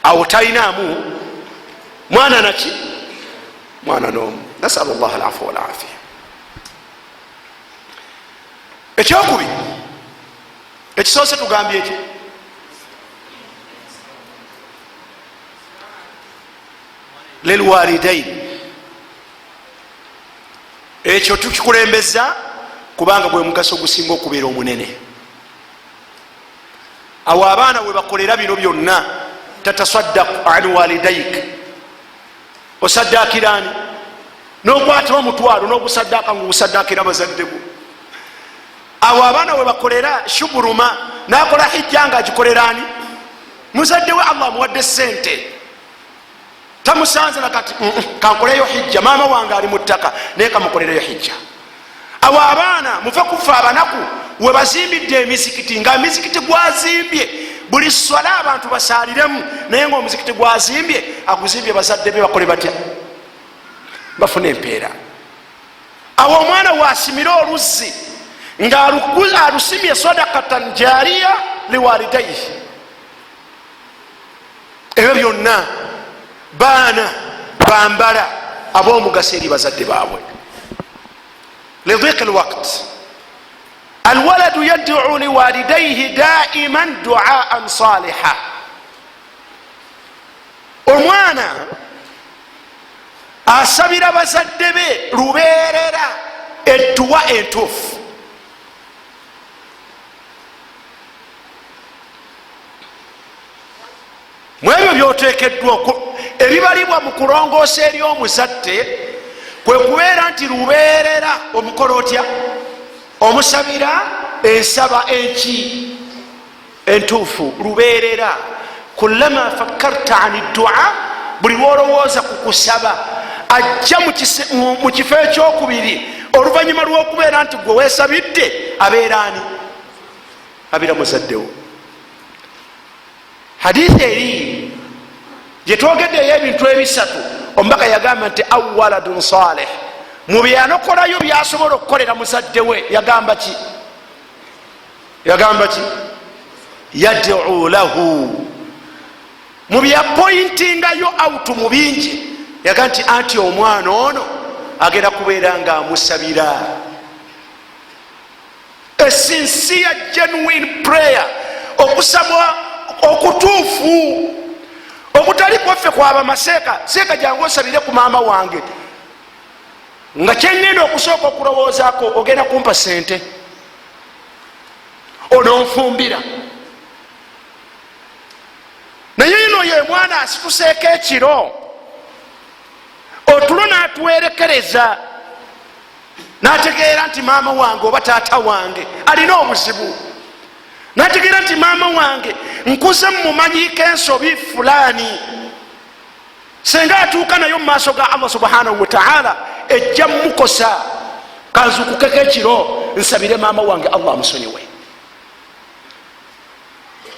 awo talinaamu mwana naki? Mwana n'omu. Nasalu llah alafu walafiya. Ekyokubiri, ekisoose tugambye eki? Lilwalidaini. Ekyo tukikulembeza kubanga gwe mugaso gusinga okubeera omunene. Awo abaana we bakolera bino byonna, tatasaddaku an walidaik, osaddakirani nokwata omutwalo nogusaddaka ngugusaddakira bazaddego. Awo abaana we bakolera shuburuma nakola hijja nga agikolerani muzadde we Allah muwadde sente tamusanze nakati kankoleyo hijja maama wange ali mu ttaka naye kamukolereyo hijja. Awo abaana muve kufa abanaku we bazimbidde emizikiti nga emizikiti gwazimbye buli swala abantu basaliremu naye nga omuzikiti gwazimbye aguzimbye bazadde be bakole batya bafuna empeera. Awo omwana wasimira oluzzi nga alusimye sadakatan jariya liwalidaihi. Ebyo byonna baana bambala ab'omugaso eri bazadde baabwe. lidhiqi lwaqt alwaladu yad'u liwalidaihi daiman duaan saliha. Omwana asabira bazadde be lubeerera edduwa entuufu. Mwebyo byotekeddwa ebibalibwa mu kulongoosa eri omuzadde kwe kubeera nti lubeerera omukola otya omusabira ensaba enki entuufu lubeerera. Kullama fakkarta ani dua, buli lwolowooza ku kusaba ajja mu kifo ekyokubiri oluvanyuma lw'okubeera nti gwe weesabidde abeera ani? Abeera muzaddewo. Hadithi eri gyetwogeddeyo ebintu ebisatu omubaka yagamba nti awaladun salih, mu byanokolayo byasobola okukolera muzadde we yagamba ki? Yad'u lahu. Mu byapointingayo out mu bingi yaga nti anti omwana ono agenda kubeera nga amusabira. A sincere genuine prayer, okusabwa okutuufu okutali kwaffe kwaba maseeka seeka jangu osabire ku maama wange nga kyengenda okusooka okulowoozaako ogenda kumpa sente ononfumbira. Naye ino ye mwana asituseeko ekiro otulo n'atuwerekereza n'ategeera nti maama wange oba taata wange alina obuzibu, n'ategeera nti maama wange nkuze mumumanyiiko ensobi fulani, senga atuuka nayo mu maaso ga Allah subhanahu wa ta'ala ejja mukosa. Kanzukukeko ekiro nsabire maama wange Allah amusonyiwe,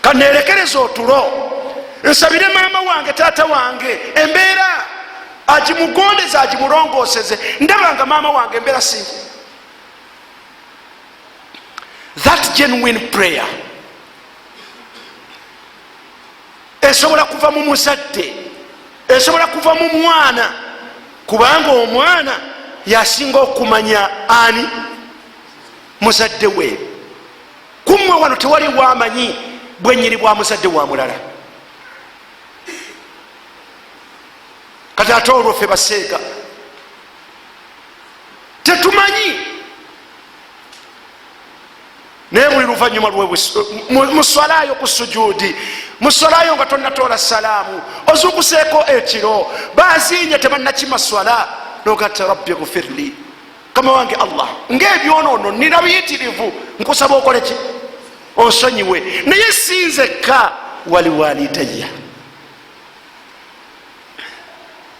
kanerekereza otulo nsabire maama wange taata wange embeera agimugondeze agimulongooseze, ndabanga maama wange embeera si. That genuine prayer esobola kuva mu muzadde, esobola kuva mu mwana, kubanga omwana yasinga okumanya ani? Muzadde we. Kummwe wano tewali wamanyi bwenyini bwa muzadde wa mulala. Kati ate olwo ffe baseega tetumanyi, naye buli luvanyuma muswalayo ku sujudi, muswalayo nga tonnatoola salaamu ozukuseeko ekiro bazinye tebannakima swala nogatta rabbi gufirli, kama wange Allah ngaebyonoono nina biyitirivu nkusaba okoleki onsonyiwe, naye sinzekka waliwalidayya.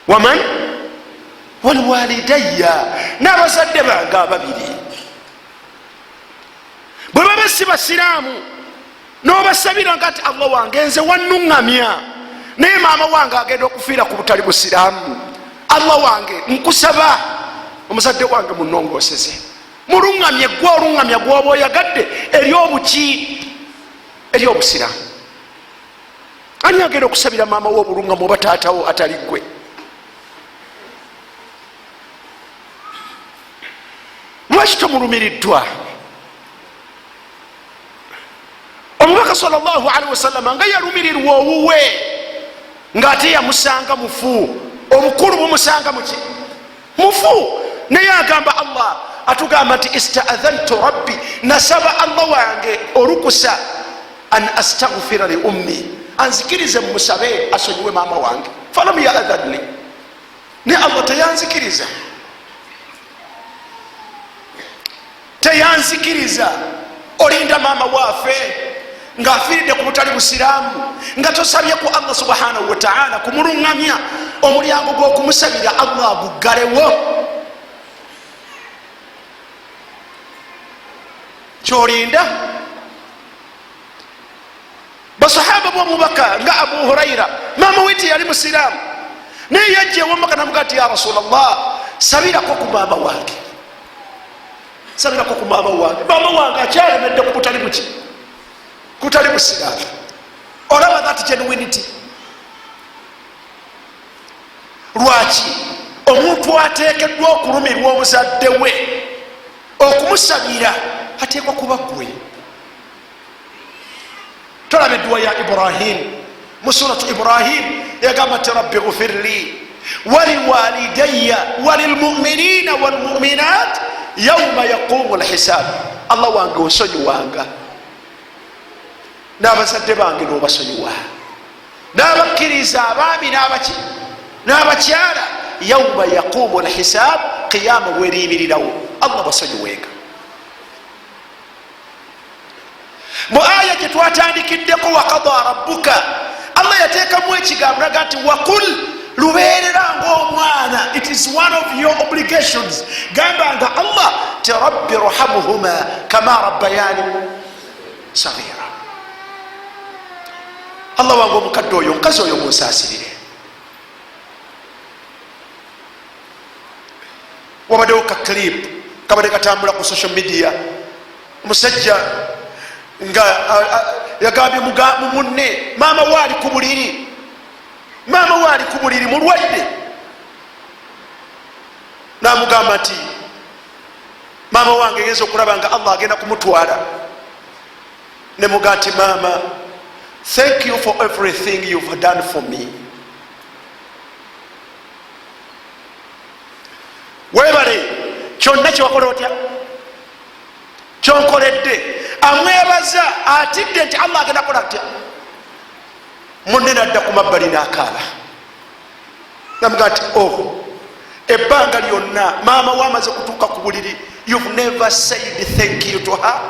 Waman waliwalidayya, n'abazadde bange ababiri. Bwe baba si basiraamu n'obasabira nga ati Allah wange nze wannuŋŋamya naye maama wange agenda okufiira ku butali busiraamu, Allah wange nkusaba omuzadde wange munongooseze, muluŋŋamye gwe oluŋŋamya gwoba oyagadde eri obuki? Eri obusiraamu. Ani agenda okusabira maama we obuluŋŋamu oba taatawo atali gwe? Lwaki tomulumiriddwa? Omubaka sallallahu alaihi wasallam nga yalumirirwa owuwe ng'ate yamusanga mufu, obukulu bumusanga muki? Mufu. Naye agamba Allah, atugamba nti ista'adhantu rabbi, nasaba Allah wange olukusa an astaghfira li ummi, anzikirize mumusabe asonyiwe maama wange. Falam ya'adhanni, ne Allah teyanzikiriza olinda maama waafe ng'afiiridde ku butali busiraamu nga tosabye ku Allah subhanahu wa ta'ala kumulungamya omulyango gw'okumusabira Allah aguggalewo. Kyolinda basahaba b'omubaka nga Abu Huraira maama we teyali musiraamu naye yajja ew'omubaka namugaa ti ya Rasulallah sabirako ku maama wange, sabirako ku maama wange, maama wange akyalemedde ku butali buki, kutali busiraamu. Olaba that genuinity. Lwaki omuntu ateekeddwa okulumirwa omuzadde we okumusabira ateekwa kuba gwe? Tolaba edduwa ya Ibrahim mu suratu Ibrahim yagamba ti rabbi ghfirli waliwalidayya walilmuminina walmuminat yauma yaqumu lhisab. Allah wange onsonyiwanga n'abazadde bange n'obasonyiwa, n'abakkiriza abaami n'abaki n'abakyala yauma yaqumu lhisab, qiyama bweriyimirirawo Allah basonyiwenga. Mu aya gye twatandikiddeko waqada rabbuka, Allah yateekamu ekigambo naga nti wakul lubeerera ngaomwana, it is one of your obligations. Gamba nga Allah ti rabbi rhamuhuma kama rabbayani saghira. Allah wange omukadde oyo nkazi oyo munsaasirire. Wabaddewo ka clip kabadde katambula ku social media, musajja nga yagambye munne maama waali ku buliri, maama waali ku buliri mulwadde, namugamba nti maama wange ngenza okulaba nga Allah agenda kumutwala. Nemugaa nti maama, thank you for everything you've done for me. Webale kyonna kyewakola otya, kyonkoledde. Amwebaza atidde nti Allah agenda kola atya. Munne nadda ku mabbali n'akaaba, namugaa nti oh, ebbanga lyonna maama wamaze kutuuka ku buliri, you've never said thank you to her.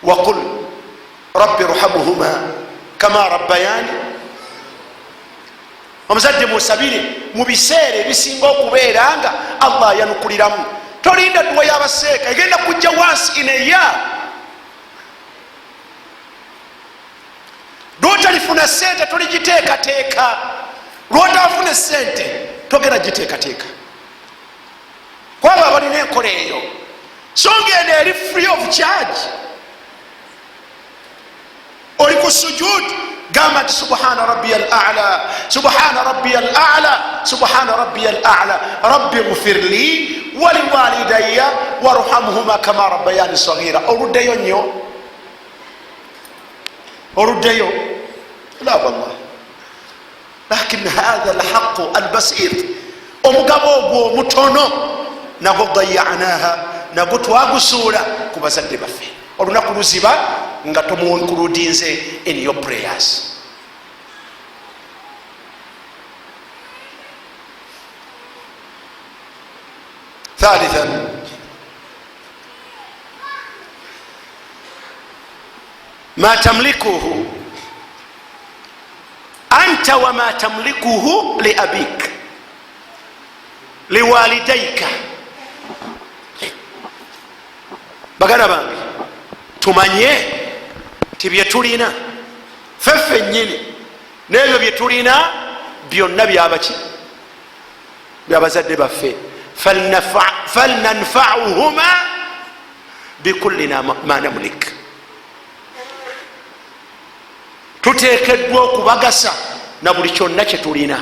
Waqul rabbi rhamuhuma kama rabbayani. Omuzadde musabire mu biseera ebisinga okubeera nga Allah yanukuliramu. Tolinda dduwa y'abaseeka egenda kujja once in a year. Lwotalifuna sente toligiteekateeka, lwotafuna sente togera giteekateeka. Kwaba abalina enkola eyo so ngenda eri free of charge. Oli ku sujud gamba nti subhana rabbiyal a'la, subhana rabbiyal a'la, subhana rabbiyal a'la, rabbi ghfirli waliwalidayya warhamhuma kama rabbayani saghira. Oluddeyo nnyo, oluddeyo la wallah. Lakin hadha alhaqu albasit, omugabo ogwo omutono nagwo dayanaha, nagwo twagusuula ku bazadde baffe. Olunaku luziba nga tomuinkuludinze in your prayers. Thalithan, ma tamlikuhu anta wa ma tamlikuhu li abik liwalidayka. Bagana bange tumanye ti byetulina ffeffe nnyini n'ebyo byetulina byonna byabaki, byabazadde baffe. falnanfauhuma bikullina ma namlik. Tuteekeddwa okubagasa na buli kyonna kyetulina.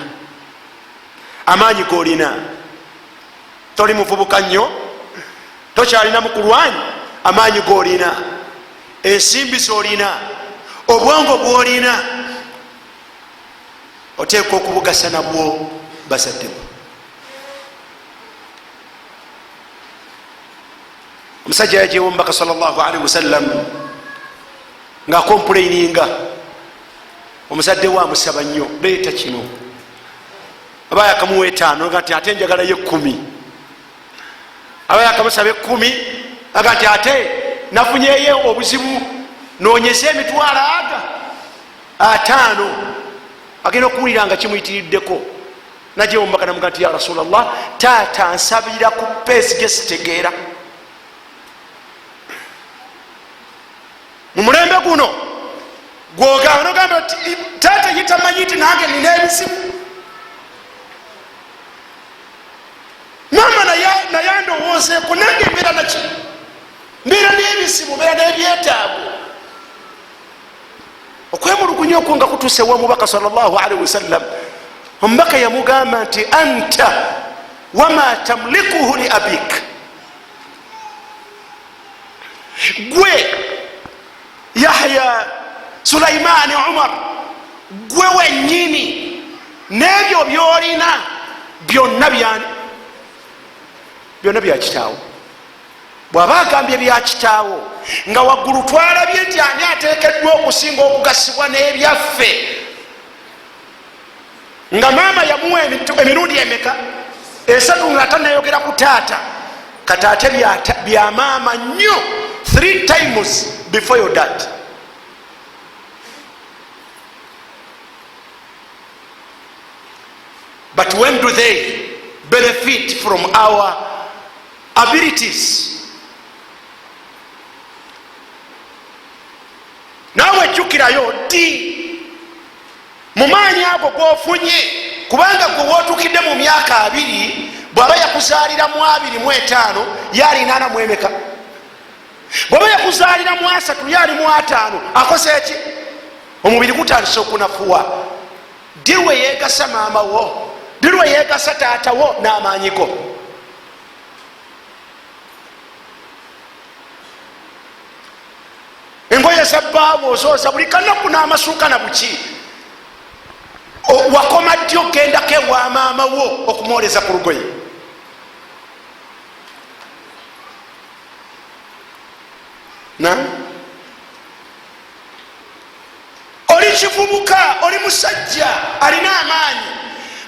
Amaanyi golina, toli muvubuka nnyo, tokyalina mukulwanyi, amaanyi golina, ensimbi zolina, obwongo bwolina, oteeka okubugasa nabwo bazaddemu. Omusajja yajeewo omubaka sallallahu alaihi wasallam nga complaininga omuzadde we amusaba nnyo leeta kino aba yakamuwa 5 nga nti ate njagalayo 10 aba yakamusaba 10 aga nti ate nafunyeyo obuzibu nonyeza emitwalo aga 5 agenda okuwulira nga kimuyitiriddeko najja omubaka namuga nti ya rasulallah taata nsabira ku peesi gyesitegeera mu mulembe guno gwogamba nogamba nti taata yitamanyi nti nange nina ebizibu mama naye ndowoozeeko nange mbeera naki mbeera n'ebizibu mbeera n'ebyetaago okwemulugunya okwo nga kutuuse wa mubaka sallallahu wasallam omubaka yamugamba nti anta wama tamlikuhu li abik gwe Yahya Sulaimani Umar gwe wenyini nebyo byolina byonna bya kitaawo bw'aba agambye bya kitaawo nga waggulu twalabye nti ani ateekeddwa okusinga okugasibwa n'ebyaffe nga maama yamuwa emirundi emeka 3 nga tanayogera ku taata kataate bya maama nnyo 3 times before your dad. But when do they benefit from our abilities? Nawe jukirayo ddi mumaanyi ago gofunye kubanga gwe wotukidde mu myaka 2 bwaba yakuzaalira mu 25 yali 8 mwemeka bwaba yakuzaalira mu 3 yali mu 5 akose eki omubiri gutandise okunafuwa dirwe yegasa maama wo dirwe yegasa taata wo n'amaanyi go. Engoye za bbaabo ozooza buli kanaku n'amasuuka na buki wakoma ddi ogendako ewa maama wo okumwoleza ku lugoye? Oli kivubuka, oli musajja alina amaanyi,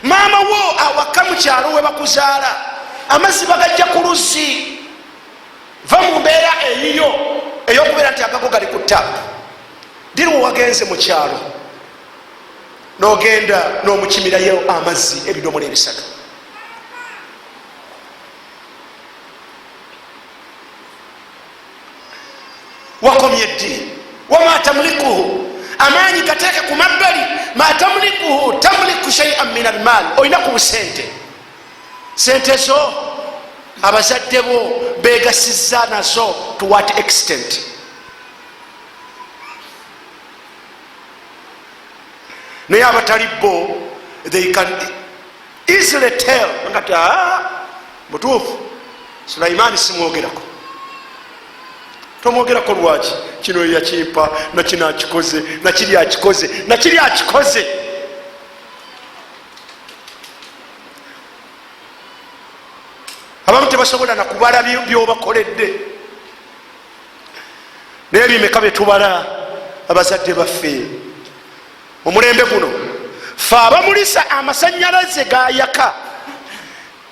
maama wo awaka mu kyalo we bakuzaala, amazzi bagajja ku luzzi, va mu mbeera eyiyo eyokubeera nti agago gali ku ttaapu. Diri wagenze mu kyalo n'ogenda n'omukimirayo amazzi ebidomola 3. wakomye ddi wama tamlikuhu amaanyi gateeke ku mabbali ma tamlikuhu tamliku shay'an min almal. olina ku busente, sente zo abazadde bo begasizza nazo to what extent? Naye abatali bo they can easily tell ngati mutuufu Sulaimani simwogerako. Tomwogerako lwaki? Kino yakimpa, nakino akikoze, nakiri akikoze, nakiri akikoze. Abamu tebasobola nakubala byobakoledde. Naye bimeka betubala abazadde baffe omulembe guno fe abamulisa amasanyalaze gayaka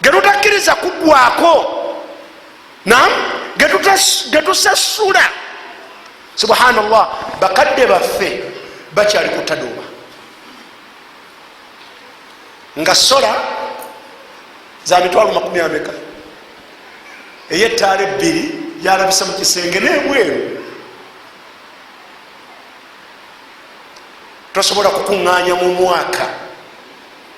getutakkiriza kuggwako getusasula. Subhanallah, bakadde baffe bakyali kutaduba nga sola za mitwalo 40 eyettaala 2 yalabisa mu kisenge n'ebweru. Tosobola kukuŋŋaanya mu mwaka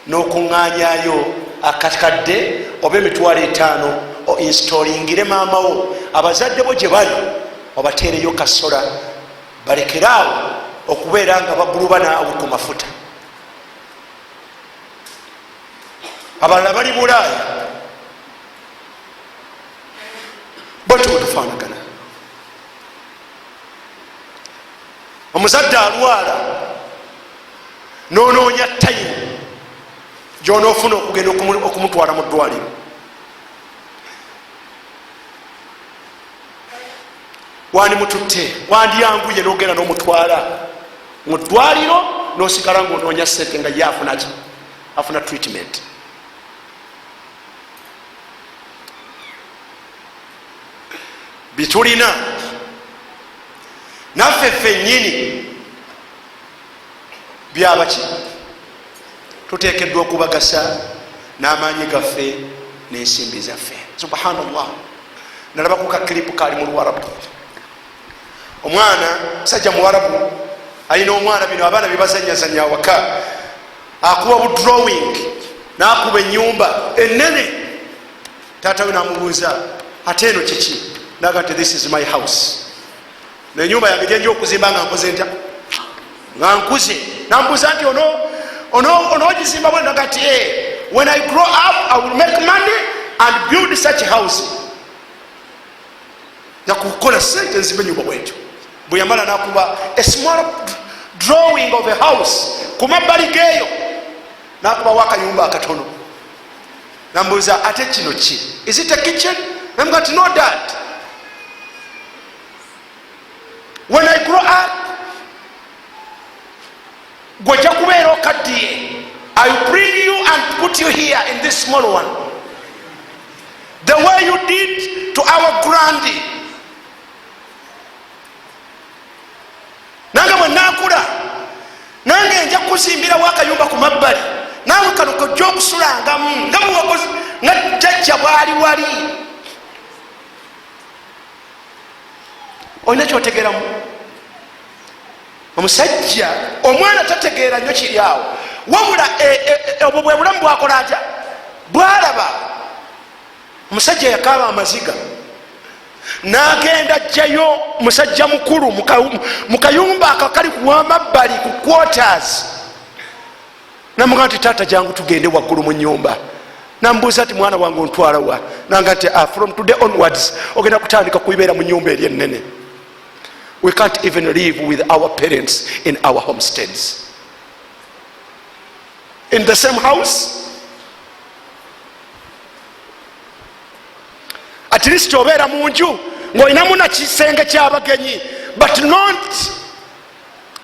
n'okuŋŋaanyayo akakadde oba emitwalo 5 o installingire maama wo. Abazadde bo gye bali obateereyo kasola balekeraawo okubeera nga baguluba naawe ku mafuta. Abalala bali Bulaaya bwetyo bwetufaanagana. Omuzadde alwala nonoonya tayimu gyonoofuna okugenda okumutwala mu ddwaliro. wandi mututte wandyanguye nogenda nomutwala mu ddwaliro nosigala ngaonoonya sente nga ye afunaki afuna treatment. Bitulina naffe ffennyini byabaki tuteekeddwa okubagasa n'amaanyi gaffe n'ensimbi zaffe. Subhanallah, nalabaku kakiripu kaali mu Luwarabu. Omwana musajja muwarabu alina omwana, bino abaana bebazanyazanya awaka, akuba budrowing n'akuba ennyumba ennene. Taata we namubuuza ate eno kiki? Naga nti this is my house. Nenyumba yange gyenja okuzimba nga nkoze ntya? Nga nkuze. Nambuuza nti onogizimba bwe? Naga nti when I grow up I will make money and build such a house. Nakukola sente nzimbe nyumba bwetyo. Bwe yamala nakuba a small drawing of a house ku mabbali geeyo, nakuba wakayumba akatono. Nambuuza ate kino ki? Is it a kitchen? Namuga nti no dad. When I grow up, gwejja kubeera okaddiye, I will bring you and put you here in this small one, the way you did to our grandy. Nange bwe naakula, nange nja kuzimbira wakayumba ku mabbali, naawe kano kojja okusulangamu nga muwagozi nga jjajja bwali wali. Olina kyotegeeramu? Omusajja, omwana tategeera nnyo kiri awo, wabula obwo bwe bulamu bwakola atya? Bwalaba. Omusajja yakaaba amaziga, n'agenda ajjayo musajja mukulu mu kayumba akakali kuwamabbali ku quarters. Namugaa nti taata jangu tugende waggulu mu nyumba. Nambuuza nti mwana wange ontwala wa? Nanga nti from today onwards ogenda kutandika kuibeera mu nyumba eri ennene. We can't even live with our parents in our homesteads. In the same house. At least obeera mu nju ng'olinamu na kisenge ky'abagenyi, but not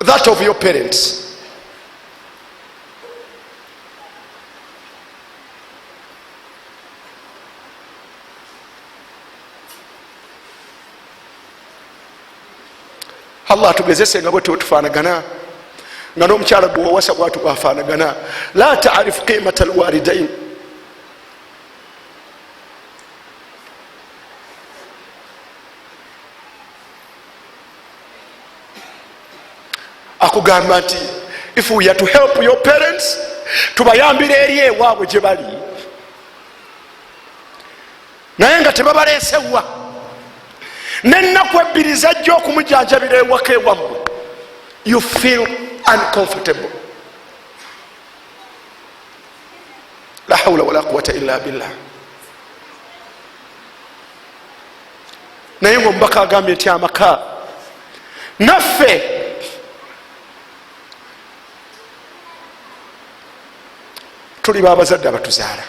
that of your parents. Allah tugezese nga bwe tufaanagana, nga n'omukyala gwe wawasa bwatu bwafaanagana. La taarifu qimata alwalidain. Akugamba nti if we are to help your parents, tubayambire eri ewaabwe gye bali, naye nga tebabaleesewa n'ennaku ebbiri zajja okumujanjabira ewaka ewammwe. You feel uncomfortable. La hawla wala quwwata illa billah. Naye ng'omubaka agambye nti amaka naffe tuli babazadde abatuzaala.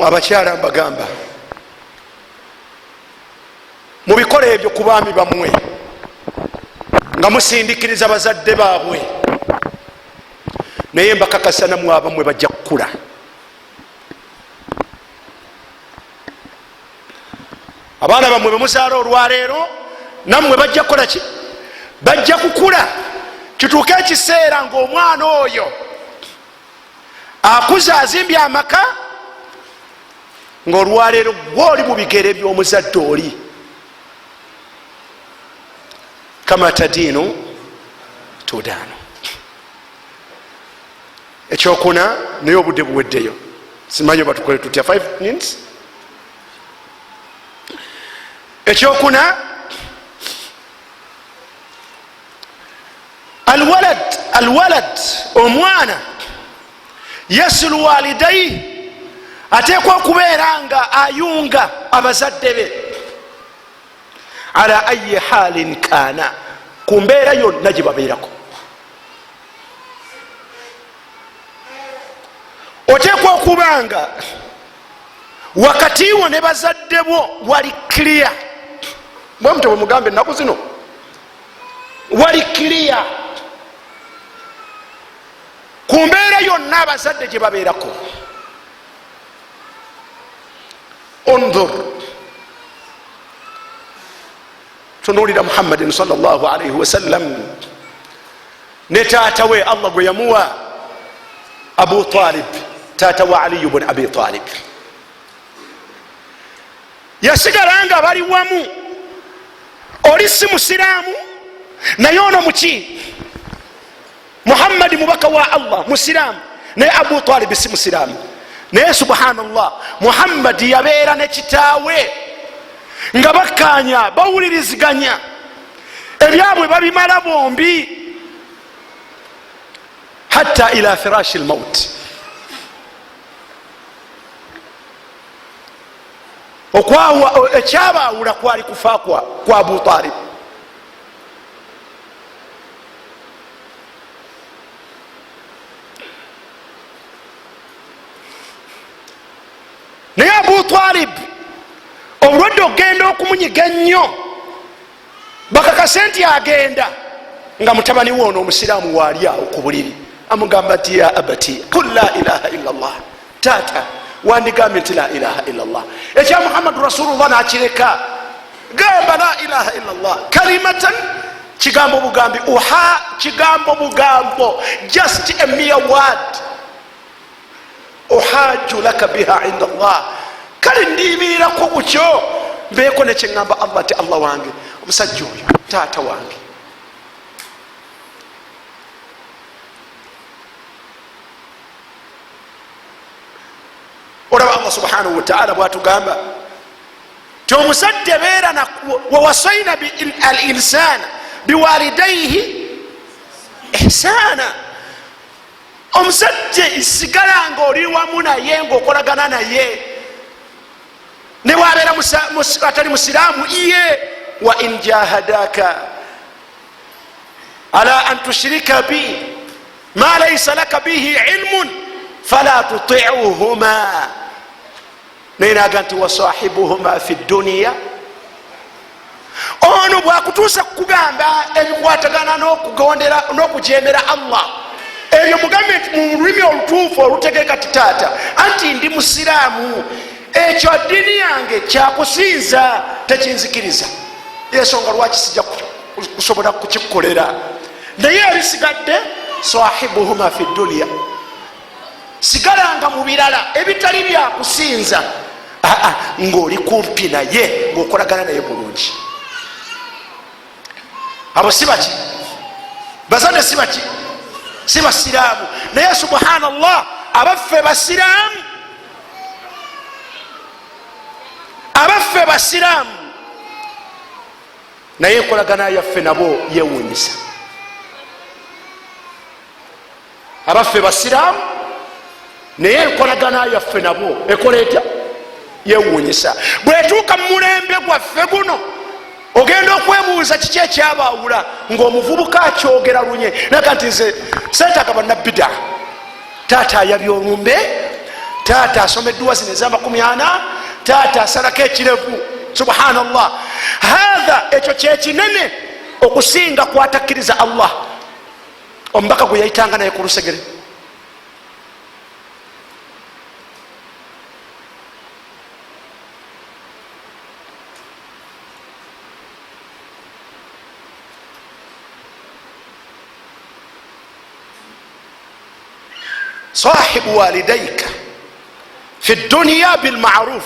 Abakyala mbagamba mubikola ebyo ku baami bammwe nga musindikiriza bazadde baabwe, naye mbakakasa nammwe abammwe bajja kukula. Abaana bammwe bemuzaala olwaleero nammwe bajja kukola ki? Bajja kukula. Kituuke ekiseera ng'omwana oyo akuza azimbye amaka, ng'olwaleero gwoli mu bigere by'omuzadde oli. Kama tadiinu tudaanu. Ekyokuna naye obudde buweddeyo, simanyi oba tukole tutya 5 minutes. Ekyokuna alwalad omwana yasilu walidayhi, ateekwa okubeera nga ayunga abazadde be ala ayi halin kana, ku mbeera yonna gye babeerako. oteekwa okubanga wakati wo ne bazadde bo wali clear. bwe mutwe bwemugambe ennaku zino wali clear ku mbeera yonna abazadde gye babeerako. unzur tunuulira muhammadin sallallahu alaihi wasallam ne taata we allah gwe yamuwa abu talib, taata wa aliyu bun abi talib. yasigala nga bali wamu, oli si musiraamu naye ono muki muhammadi mubaka wa allah musiraamu, naye abu talib si musiraamu. naye subhanallah muhammadi yabeera ne kitaawe nga bakkaanya bawuliriziganya ebyabwe babimala bombi hatta ila firashi lmaut. ekyabaawula kwali kufa kwa abu talib. naye abu talib obulwadde okgenda okumunyiga nnyo bakakase nti agenda nga mutabani we ono omusiraamu waali awo ku buliri amugamba ti ya abati qul la ilaha illa llah, taata wandigambye nti la ilaha illa llah. ekya muhammadu rasulullah nakireka, gamba la ilaha illa llah kalimatan, kigambo bugambi, uha kigambo bugambo, just a mere word, uhaju laka biha inda llah. kale ndibirirako bukyo mbeeko nekyeŋŋamba allah ti allah wange omusajja oyo taata wange. olaba allah subhanahu wataala bwatugamba ti omuzadde beera wawasaina al insana biwalidaihi ihsana. omuzadde sigala nga oli wamu naye ngaokolagana naye newabeera atali musiraamu iye. wa in jahadaka ala an tushrika bi ma laysa laka bihi ilmun fala tutiuhuma, naye naga nti wasahibuhuma fi dunia. ono bwakutuusa kukugamba ebikwatagana n'okugondera n'okujemera allah, ebyo mugambe nti mu lulimi olutuufu olutegeka ti taata anti ndi musiraamu, ekyo ddiini yange kyakusinza tekinzikiriza, yensonga lwaki sijja kusobola kukikolera. naye ebisigadde sahibuhuma fi dunia, sigalanga mu birala ebitali byakusinza, ng'oli kumpi naye ng'okolagana naye bulungi. abo sibaki bazadde, sibaki si basiraamu. naye subhanallah abaffe basiraamu, abaffe basiraamu naye enkolagana yaffe nabo yewunyisa. abaffe basiraamu naye enkolagana yaffe nabo ekola etya yewunyisa. bwetuuka mu mulembe gwaffe guno ogenda okwebuuza kiki ekyabaawula ngaomuvubuka akyogera lunye naga nti nze seetaaga bannabida, taata ayabya olumbe, taata asoma edduwa zino eza40, taata asalako ekirevu. subhanallah, hatha ekyo kyekinene okusinga kwatakkiriza allah. omubaka gwe yayitanga naye ku lusegere, sahibu walidayka fi dunya bilmaruf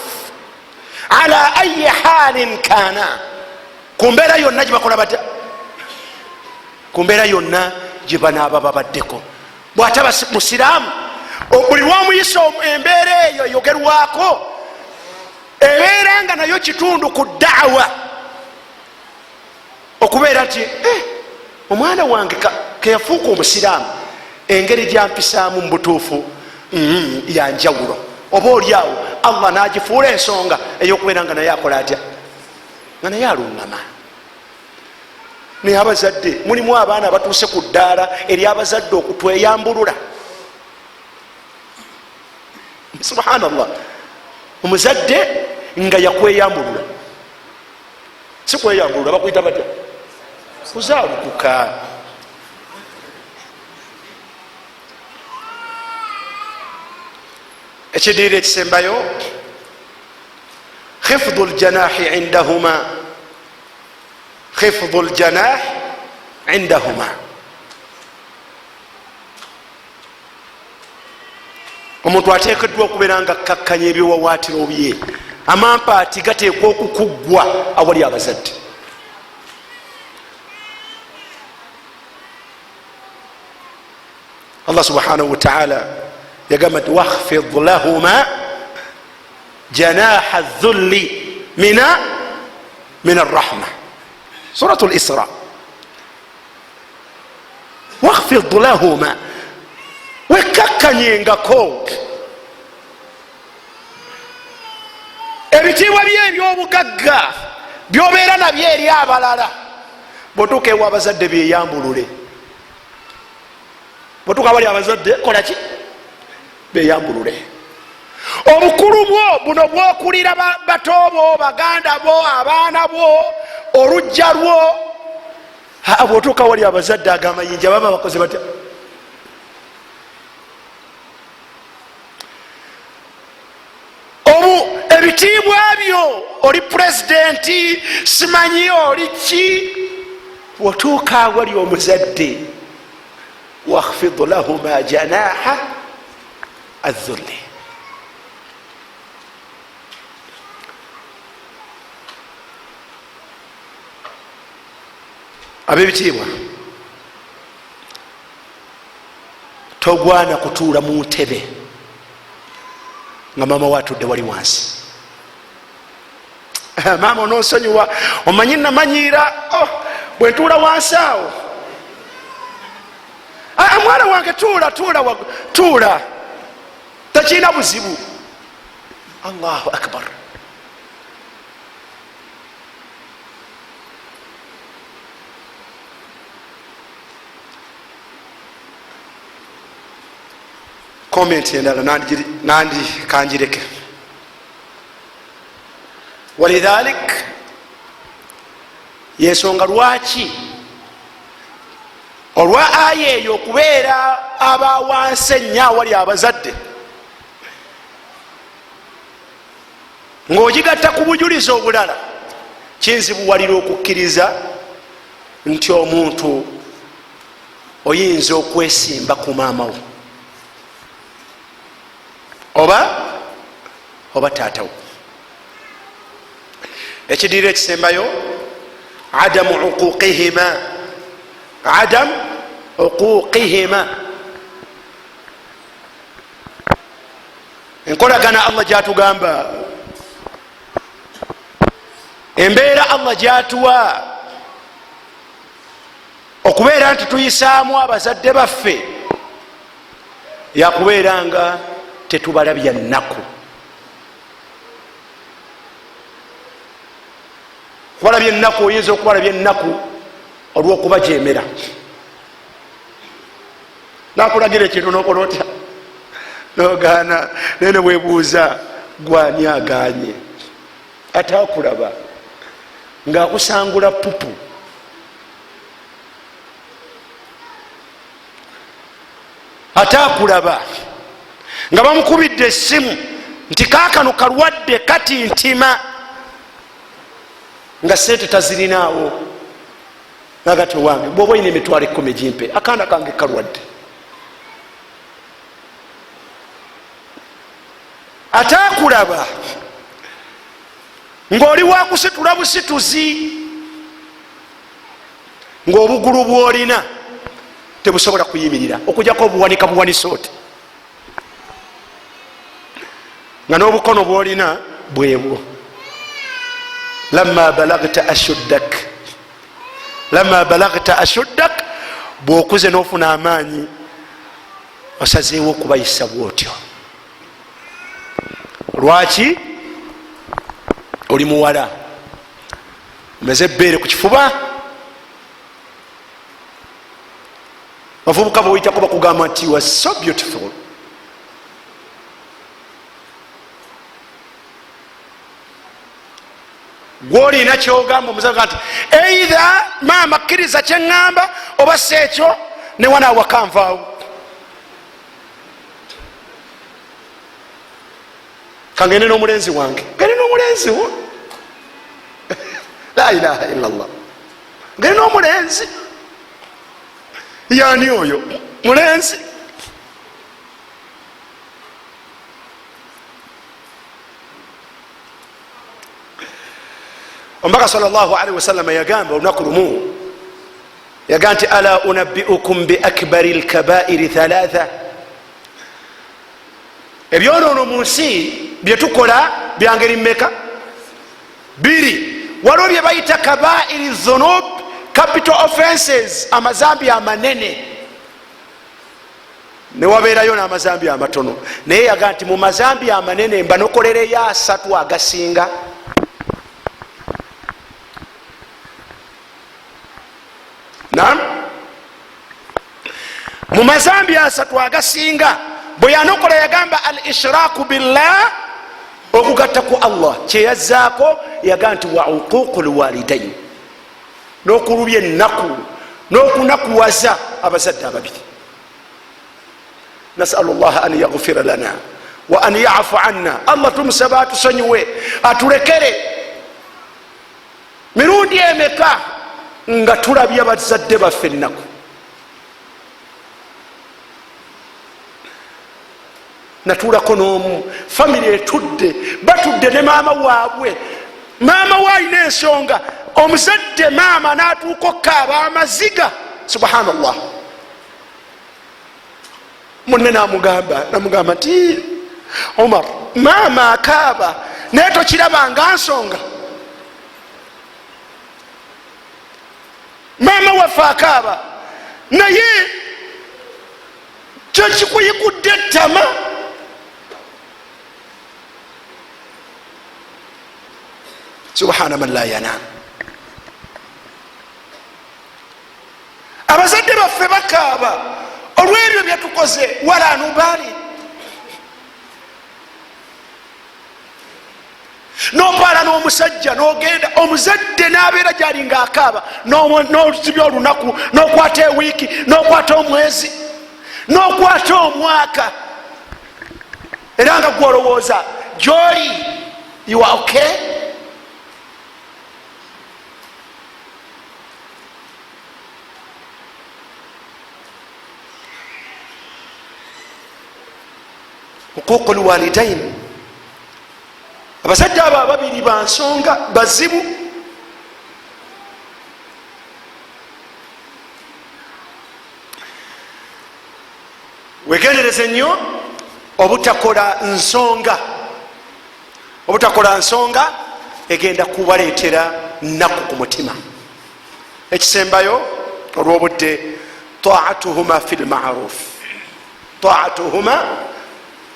ala ayi halin kana. kumbeera yonna gyebakola batya, kumbeera yonna gyebanaaba babaddeko. bwataba musiraamu buli lwomuyisa embeera eyo eyogerwako ebeera nga nayo kitundu ku daawa, okubeera nti omwana wange keyafuuka omusiraamu, engeri gyampisaamu mu butuufu yanjawulo. oba oliawo allah nagifuula ensonga eyokubeera nga naye akola atya, nga naye aluŋŋama. naye abazadde mulimu abaana batuuse ku ddaala eri abazadde okutweyambulula. subhanallah. Omuzadde nga yakweyambulula, si kweyambulula, bakuyita batya? Kuzaalukuka. Ekidiira ekisembayo hifdhu ljanahi indahuma, hifdhu ljanah indahuma. Omuntu ateekeddwa okubeera nga akkakkanya ebiwawaatiro bye, amampaati gateekwa okukuggwa awali abazadde. Allah subhanahu wa ta'ala yagamba nti wakhfid lahuma janaha dhulli min arrahma, suratu lisra. Wakhfid lahuma, wekakkanyengako ebitiibwa bye ebyobugagga byobeera nabyo eri abalala. Bwotuuka ewa abazadde beyambulule, bwotuuka bali abazadde kolaki? Beyambulule. Obukulu bwo buno bwokulira bato bo, baganda bo, abaana bo, olujja lwo, bwotuuka wali abazadde agamayinja baba bakoze batya? Ebitiibwa byo, oli pulezidenti, simanyi oli ki, bwotuuka awali omuzadde, wakhfid lahuma janaha adh-dhulli. Ab'ebitiibwa, togwana kutuula mu ntebe nga maama watudde wali wansi. Maama ononsonyiwa, omanyi namanyiira, bwe ntuula wansi awo, mwana wange tuula, tekirina buzibu. Allahu akbar. Komenti endala nandi kanjireke. Walidhalik, yensonga lwaki olwa aya eyo okubeera abawansi ennyo awali abazadde, ng'ogigatta ku bujulizi obulala, kinzibuwalira okukkiriza nti omuntu oyinza okwesimba ku maama wo oba taatawo. Ekidiira ekisembayo adamu uquqihima, enkolagana Allah gyatugamba, embeera Allah gyatuwa okubeera nti tuyisaamu abazadde baffe, yakubeera nga tetubalabya nnaku. kubalabya ennaku, oyinza okubalabya ennaku olw'okubajemera. Nakulagira ekintu nokola otya? Nogaana, nene bwebuuza gwani aganye, atakulaba ngaakusangula pupu. Atakulaba nga bamukubidde essimu nti kaakano kalwadde kati ntima, nga sente tazirinaawo, nagati wange bwoba oyina emitwalo 10 gimpe, akaana kange kalwadde. Atakulaba ng'oli wakusitula busituzi, ng'obugulu bwolina tebusobola kuyimirira okujjako obuwanika buwanisa oti, nga n'obukono bwolina bwebwo. Lamma balagta ashuddak, bwokuze n'ofuna amaanyi, osazeewo okubayisa bwotyo. Lwaki? Oli muwala, omeze ebbeere ku kifuba. Bavubuka bweyitako bakugamba nti you are so beautiful. gwolina kyogamba omuzazi nti eitha maama kkiriza kyeŋŋamba oba si ekyo newanawaka nvaawo. kangende n'omulenzi wange gende n'omulenzi wo la ilaha illallah gende n'omulenzi yani oyo mulenzi. omubaka sallallahu alaihi wasallam yagamba olunaku lumu yagamba nti ala unabbiukum bi akbari lkabairi thalatha, ebyonoono mu nsi byetukola byangeri mmeka? biri. waliwo bye bayita kabairi dhunub, capital offenses, amazambi amanene, newabeerayo n'amazambi amatono. naye yagamba nti mu mazambi amanene mbanokolereyo 3 agasinga. Naam, mu mazambi 3 agasinga bwe yanokola yagamba al ishraku billah, okugatta ku Allah. kyeyazaako yagamba nti wa uququ lwalidain, n'okulubya ennaku n'okunakuwaza abazadde ababiri. nasalu llaha an yaghfira lana wa an yafu anna. Allah tumusaba atusonyiwe atulekere. mirundi emeka nga tulabya bazadde baffe ennaku? natuulako n'omu famire etudde, batudde ne maama waabwe, maama we alina ensonga, omuzadde maama n'atuuka okkaaba amaziga. subhanallah. munne namugamba nti Omar, maama akaaba naye tokirabanga nsonga? maama waffe akaaba naye kyekikuyigudde ettama. subhana man la yanam. abazadde baffe bakaaba olw'ebyo byetukoze. wala nubali, nopaala n'omusajja n'ogenda, omuzadde n'abeera gyali nga akaaba, n'ozibya olunaku, n'okwata ewiiki, n'okwata omwezi, n'okwata omwaka, era nga gwolowooza gyoli you are okay. huququ lwalidain, abasajja abo ababiri bansonga bazibu. wegendereze nnyo obutakola nsonga. obutakola nsonga egenda kubaleetera nnaku ku mutima. ekisembayo olw'obudde, taatuhuma fi lmaruf, taatuhuma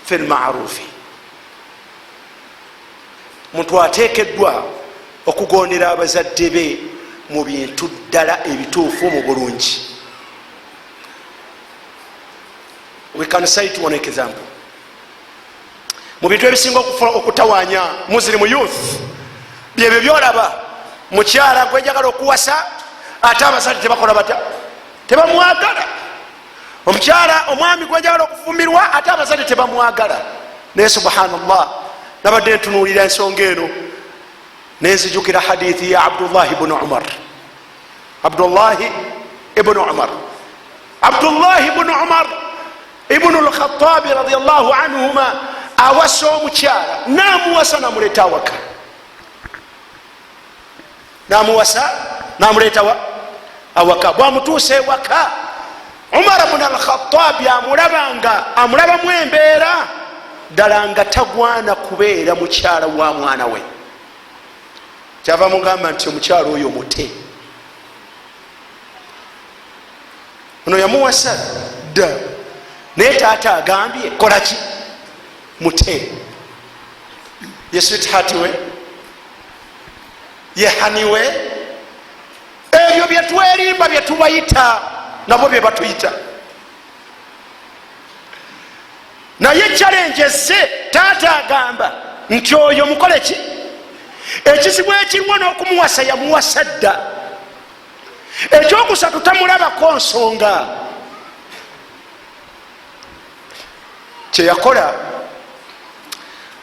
fi lmarufi. muntu ateekeddwa okugondera abazadde be mu bintu ddala ebituufu mu bulungi. we can cite one example. mu bintu ebisinga okutawanya muslim youth byebyo byolaba. mukyala gwejagala okuwasa ate abazadde tebakola batya? tebamwagala. omukyala omwami gwejagala okufumbirwa ate abazadde tebamwagala. naye subhanallah, nabadde ntunuulira ensonga eno nenzijukira hadithi ya abdullahi ibnu umar. abdullahi ibnu umar ibnu lkhatabi radiallahu anhuma awasa omukyala, namuwasa namuleta awaka, namuwasa namuleta awaka. bwamutuusa ewaka, umar bnu alkhatabi amulabamu embeera ddala nga tagwana kubeera mukyala wa mwana we. kyava mugamba nti omukyala oyo mute. ono yamuwasa dda, naye taata agambye kolaki? mute. ye sweetheart we, ye hani we. ebyo byetwerimba byetubayita nabo bye batuyita. naye challenge ze taata agamba nti oyo mukoleki? ekizibu ekiriwo n'okumuwasa yamuwasa dda. Ekyokusatu tamulabako nsonga. Kyeyakola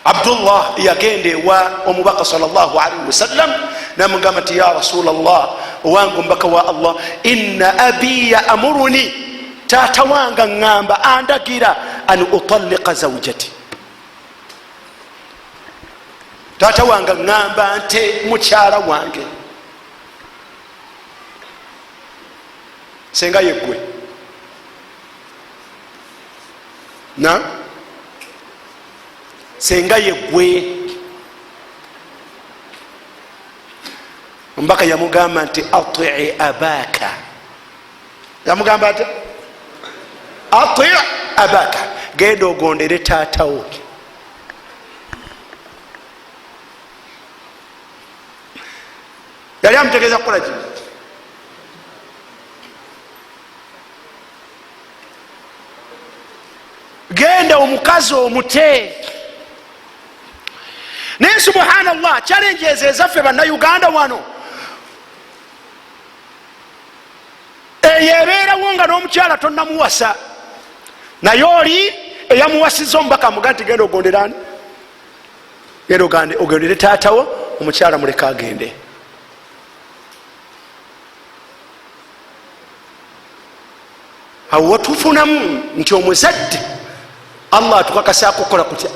Abdullah yagenda ewa omubaka sallallahu alaihi wasallam namugamba nti ya Rasulallah, owange omubaka wa Allah, inna abi ya'muruni, taata wange ngamba andagira an utalliqa zawjati, taata wange ngamba nte mukyala wange. Senga yeggwe na senga yeggwe. Ombaka yamugamba nti ati abaka, yamugamba ati ati abaka, genda ogondere taatawo. Yali amutegeeza kukola ki? Genda omukazi omute. Naye subhanallah, challenges ezaffe bannayuganda wano, eyebeerawo nga n'omukyala tonnamuwasa, naye oli eyamuwasiza omubaka amuga nti genda ogonderani, genda ogendere taatawo, omukyala muleka agende. Awo watufunamu nti omuzadde Allah atukakasa kukola kutya,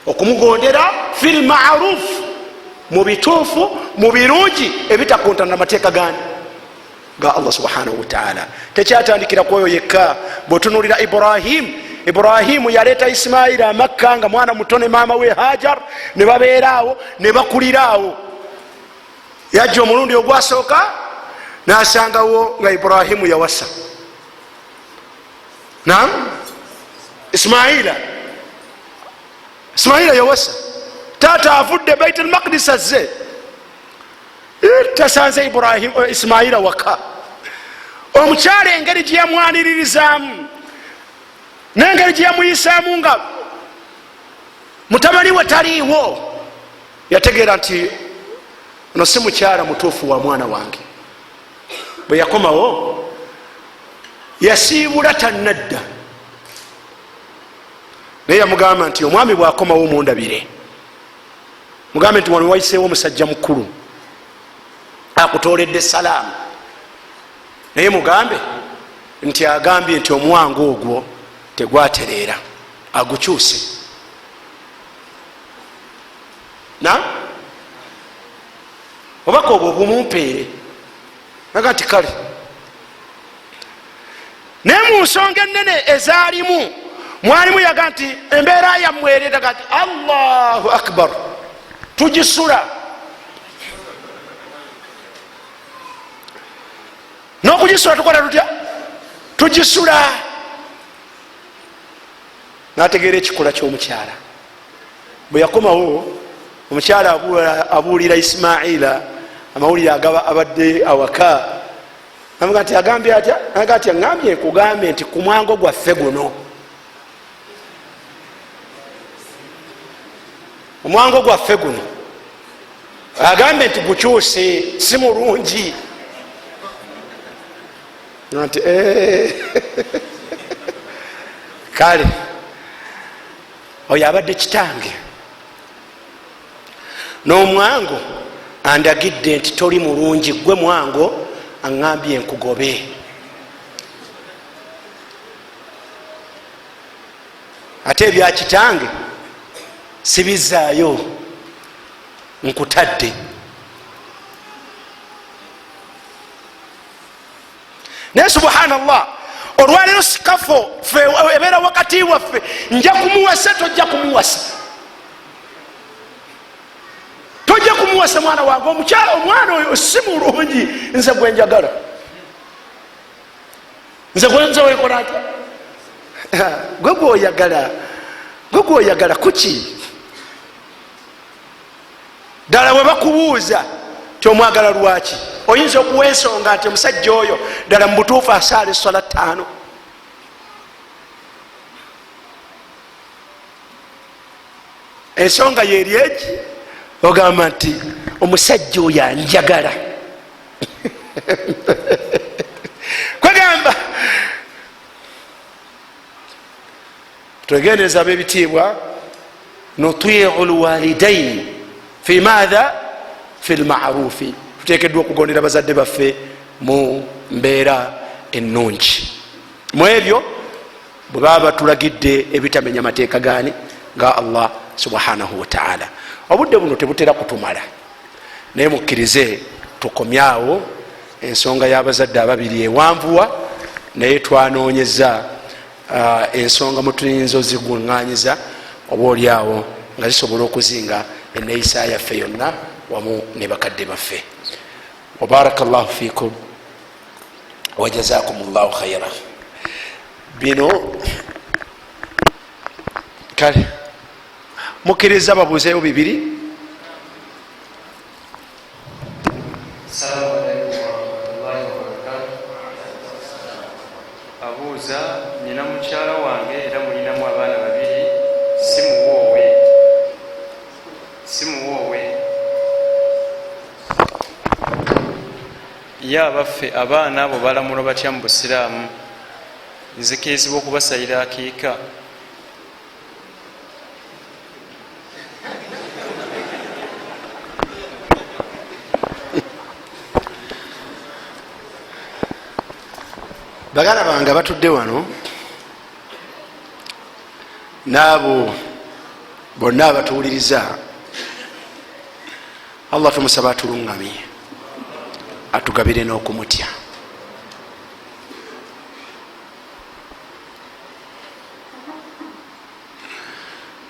okumugondera fil ma'ruf, mu bituufu, mu birungi ebitakontana amateeka gani ga Allah subhanahu wa ta'ala. Tekyatandikira kwoyo yekka. Bwotunulira Ibrahimu yaleeta Ismaila Makka nga mwana mutone, maama we Hajar ne babeeraawo ne bakuliraawo. Yajja omulundi ogwasooka n'asangawo nga Ibrahimu yawasa. Naam, Ismaila yawasa. Taata avudde Bait al-Maqdis azze, tasanze Ismaila waka. Omukyala engeri gye yamwaniririzaamu n'engeri gye yamuyisaamu nga mutabani we taliiwo, yategeera nti ono si mukyala mutuufu wa mwana wange. Bwe yakomawo yasiibula tannadda, naye yamugamba nti omwami bwakomawo mundabire, mugambe nti wano wayiseewo omusajja mukulu akutooledde salaamu, naye mugambe nti agambye nti omwange ogwo tegwatereera, agukyuse. Na obaka obwo bumumpeere, naga nti kale. Naye mu nsonga ennene ezaalimu, mwalimu yaga nti embeera yammwere, daga nti Allahu akbar, tugisula. N'okugisula tukola tutya? Tugisula. N'ategeera ekikola ky'omukyala. Bwe yakomawo omukyala abuulira Ismaila amawulire abadde awaka, amuga nti agambye atya? Aga nti agambye nkugambe nti ku mwango gwaffe guno, omwango gwaffe guno, agambye nti gukyuse, si mulungi. Nti kale oyo abadde kitange, n'omwango andagidde nti toli mulungi, gwe mwango aŋŋambye nkugobe. Ate ebya kitange sibizaayo, nkutadde. Naye subhanallah, olwaleero sikafo fe ebeera wakati waffe, nja kumuwasa tojja kumuwasa, tojja kumuwasa mwana wange, omukyala omwana oyo si mulungi, nze gwenjagala, nze gwenza wekola atya? gwe gwoyagala kuki? Ddala bwe bakubuuza tyomwagala lwaki, oyinza okuwa ensonga nti omusajja oyo ddala mu butuufu asaala essola 5. Ensonga yeeri eki, ogamba nti omusajja oyo anjagala kwegamba twegendereza ab'ebitiibwa nutiu lwalidaini fi maatha fi lmarufi, tutekeddwa okugondera bazadde baffe mu mbeera ennungi, mu ebyo bwe baba batulagidde ebitamenya mateeka gani nga Allah subhanahu wataala. Obudde buno tebutera kutumala, naye mukkirize tukomyawo ensonga y'abazadde ababiri ewanvuwa, naye twanonyeza ensonga mutuyinza oziguŋŋanyiza oba oliawo nga zisobola okuzinga enneeyisa yaffe yonna wamu ne bakadde baffe. Wabaraka llahu fikum wajazakum llahu khaira. Bino kale mukkiriza babuuzeyo bibiri. Abuuza, nina mukyala wange era mulinamu abaana babiri, simuwoowe. Ye abaffe abaana abo balamula batya mu busiraamu? Nzikirizibwa okubasalira akiika? Baganda bange batudde wano naabo bonna abatuwuliriza, Allah tumusaba atulungamye atugabire n'okumutya.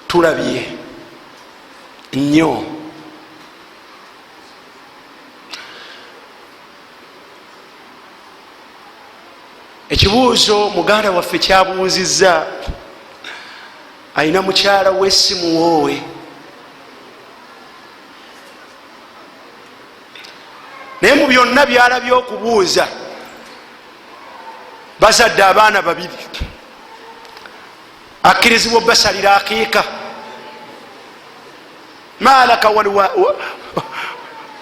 Tulabye nnyo ekibuuzo muganda waffe kyabuuzizza, ayina mukyala we simuwoowe, naye mu byonna byalabye okubuuza bazadde abaana babiri, akkirizibwa basalira akiika. Malaka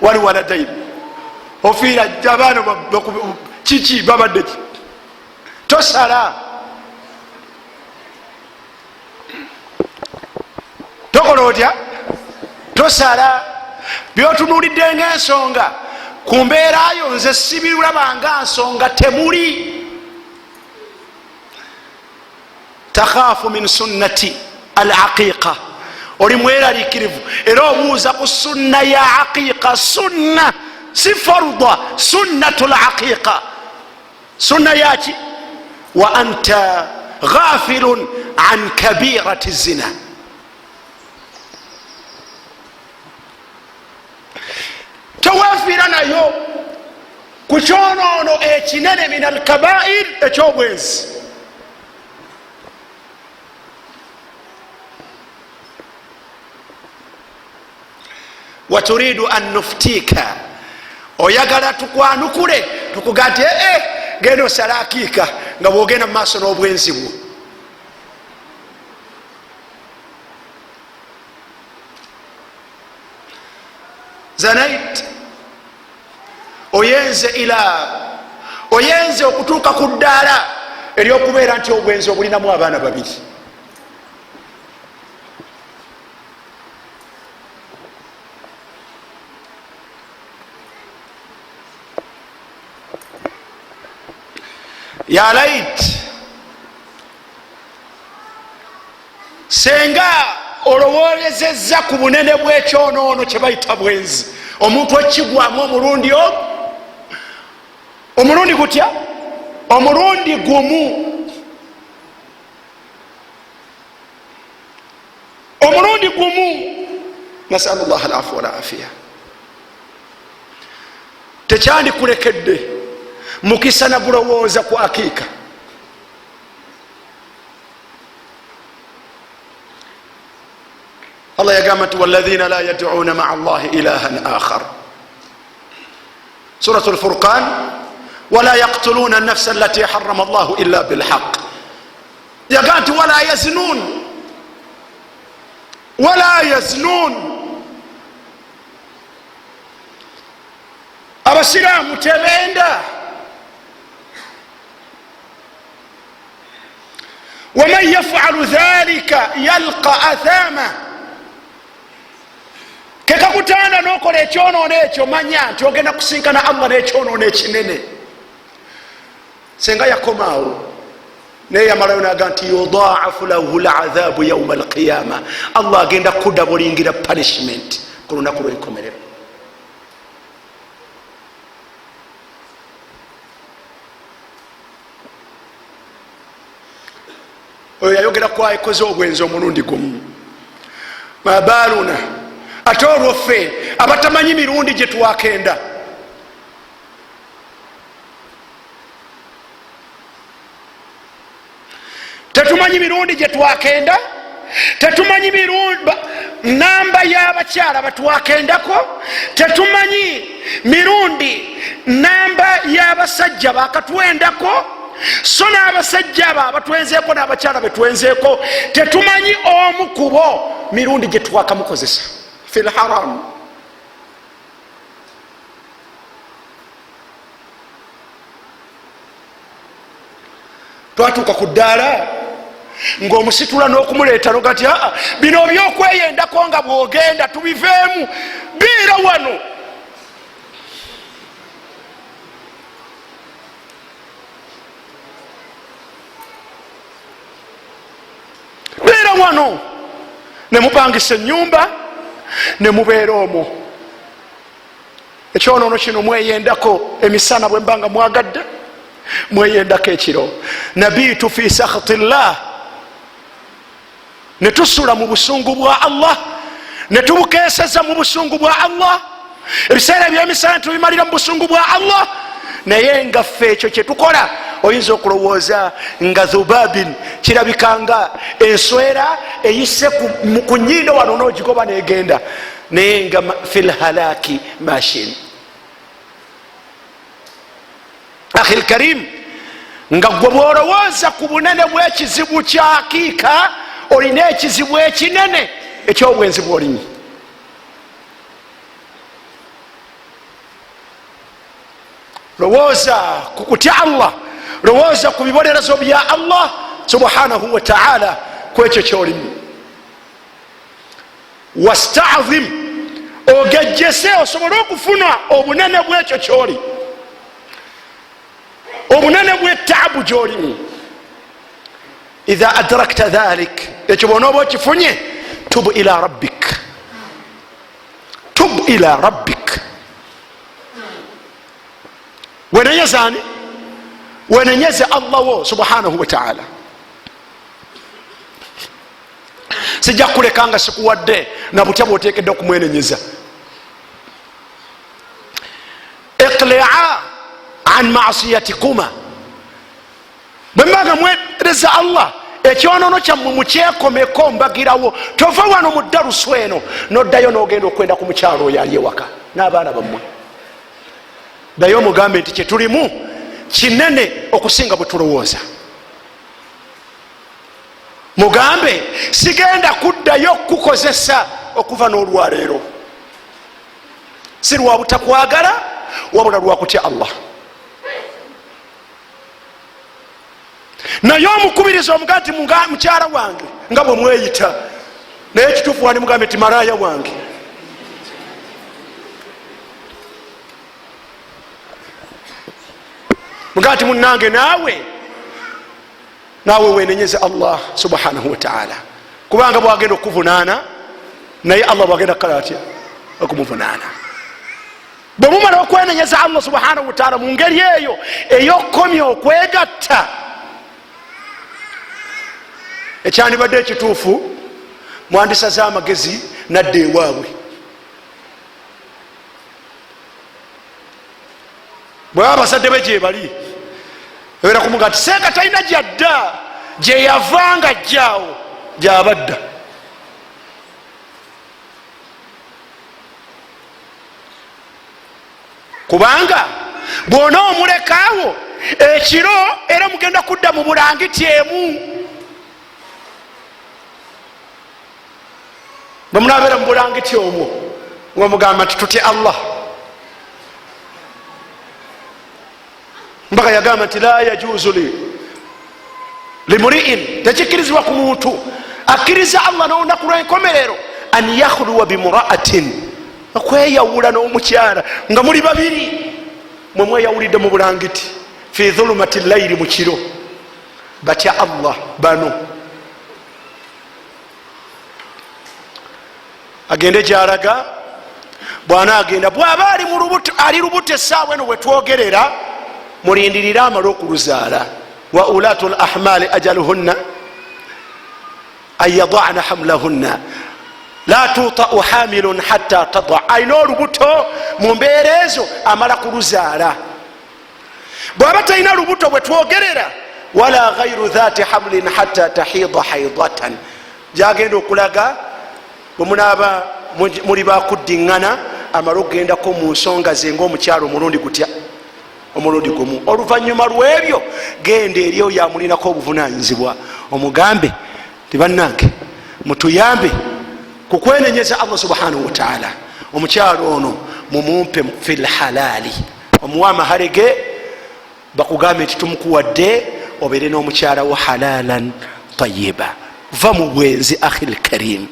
wali waladaini, ofiira abaana kiki babadde ki? Tosala, tokola otya? Tosala. Byotunulidde ngaensonga ku mbeerayo nze sibirabanga nsonga temuli. Takhaafu min sunnati al aqiqa, oli mweraliikirivu era obuuza ku sunna ya aqiqa. Sunna si farda, sunnatu l aqiqa. Sunna yaki? Wa anta ghafilun an kabirati zina. Towafiira nayo ku kyonoono ekinene min al kabair, ekyobwenzi. Waturidu an nuftika, oyagala tukwanukule tukugati genda osala akiika nga bwogenda mu maaso n'obwenzi bwo. Zanait, oyenze okutuuka ku ddaala eryokubeera nti obwenzi obulinamu abaana babiri. Ya lait, senga olowoolezezza ku bunene bw'ekyonoono kye bayita bwenzi, omuntu ekigwamu omulundi gutya, omulundi gumu, omulundi gumu. Nasalu llah alafu wal afiya. Tekyandikulekedde mukisa na bulowooza ku akiika. Allah yagamba nti walladhina la yad'una ma'a Allahi ilahan akhar, Suratu al-Furqan, wala yaqtuluna an-nafsa allati harrama Allahu illa bilhaq. Yagamba nti wala yaznun, abasiraamu tebenda. waman yafalu dhalika yalqa athama, kekakutanda nokola ekyonoona ekyo manya nti ogenda kusinkana Allah n'ekyonoona ekinene. senga yakomaawo naye yamalayo naga nti yudaafu lahu ladhabu yauma alqiyama, Allah agenda kudabulingira punishment ku lunaku lwenkomerero. oyo yayogera kwaikoze obwenzi omulundi gumu. mabaluna ate olwoffe abatamanyi mirundi gye twakenda, tetumanyi mirundi gye twakenda, tetumanyi namba y'abakyala batwakendako, tetumanyi mirundi namba y'abasajja bakatwendako, so n'abasajja abo abatwenzeeko n'abakyala betwenzeeko tetumanyi omu kubo mirundi gye twakamukozesa fil haram. twatuuka ku ddaala ng'omusitula n'okumuleeta nogati bino byokweyendako nga bwogenda tubiveemu, biira wano. biira wano nemupangisa enyumba nemubeera omwo. ekyonoono kino mweyendako emisana bwe mbanga mwagadde, mweyendako ekiro. nabiitu fi sakhati llah, netusula mu busungu bwa Allah, netubukeseza mu busungu bwa Allah. ebiseera ebyemisana tubimalira mu busungu bwa Allah. naye nga ffe ekyo kyetukola oyinza okulowooza nga dhubabin, kirabikanga enswera eyise ku nyindo wano n'ogigoba negenda, naye nga fil halaki mashin. akhi lkarim, nga gwe bwolowooza ku bunene bw'ekizibu kya hakiika olina ekizibu ekinene ekyobwenzi bwolimu. lowooza ku kutya Allah, lowooza ku bibonerezo bya Allah subhanahu wa ta'ala kwekyo kyolimu. wasta'zim, ogejjese osobole okufuna obunene bwekyo kyoli, obunene bw'ettaabu gyolimu. idha adrakta dhalik, ekyo bwonooba okifunye, tubu ila rabbik, tubu ila rabbik. wenenyeze ani? wenenyeze Allah wo subhanahu wa ta'ala. sijja kuleka nga sikuwadde na butya bwotekedde okumwenenyeza. iqli'a an ma'siyatikuma, bwe mbanga mwetereza Allah ekyonono kyammwe mukyekomeko mbagirawo. tova wano mu darusu eno noddayo n'ogenda okwenda ku mukyalo oyo ali ewaka n'abaana bammwe. ddayo mugambe nti kyetulimu kinene okusinga bwe tulowooza. mugambe sigenda kuddayo kukozesa okuva n'olwaleero, si lwa butakwagala wabula lwakutya Allah. naye omukubiriza omuga nti mukyala wange nga bwe mweyita, naye ekituufu wani mugambe nti malaaya wange. muga nti munange naawe wenenyeze Allah subhanahu wa ta'ala, kubanga bwagenda okuvunaana naye Allah bwagenda kukala atya okumuvunaana. bwe mumala okwenenyeza Allah subhanahu wa ta'ala mu ngeri eyo ey'okukomya okwegatta, ekyandibadde ekituufu mwandisaze amagezi nadda ewaabwe. bwe baba bazadde be gyebali ebeera kumuga nti seeka talina gyadda, gye yavanga jjaawo gyabadda. kubanga bwona omulekaawo ekiro era mugenda kudda mu bulangiti emu. bwe munabeera mu bulangiti omwo nga mugamba nti tutya Allah, mpaka yagamba nti la yajuzu limuriin, tekikirizibwa ku muntu akkiriza Allah n'olunaku lw'enkomerero an yakhluwa bimuraatin, okweyawula n'omukyala nga muli babiri mwe mweyawulidde mu bulangiti fi dhulumati layiri mu kiro. batya Allah bano agende gyalaga bwana agenda bwaba ali lubuto essaawa eno wetwogerera mulindirire amala okuluzaala. wa ulatu lahmali ajaluhunna an yadana hamlahunna la tutau hamilun hatta tada, alina olubuto mu mbeera ezo amala kuluzaala. bwaba talina lubuto bwetwogerera wala gairu dhati hamlin hatta tahida haidatan, gyagenda okulaga bwemunaaba muli bakuddiŋŋana amala okugendako mu nsonga ze ngaomukyalo omulundi gutya, omulundi gumu. oluvanyuma lwebyo genda eri oyo amulinako obuvunanyizibwa omugambe ti bannange mutuyambe kukwenenyeza Allah subhanahu wataala, omukyalo ono mumumpe fi lhalali, omuwa amahale ge, bakugambe nti tumukuwadde obere n'omukyala wo halalan tayiba. va mu bwenzi akhi lkarim,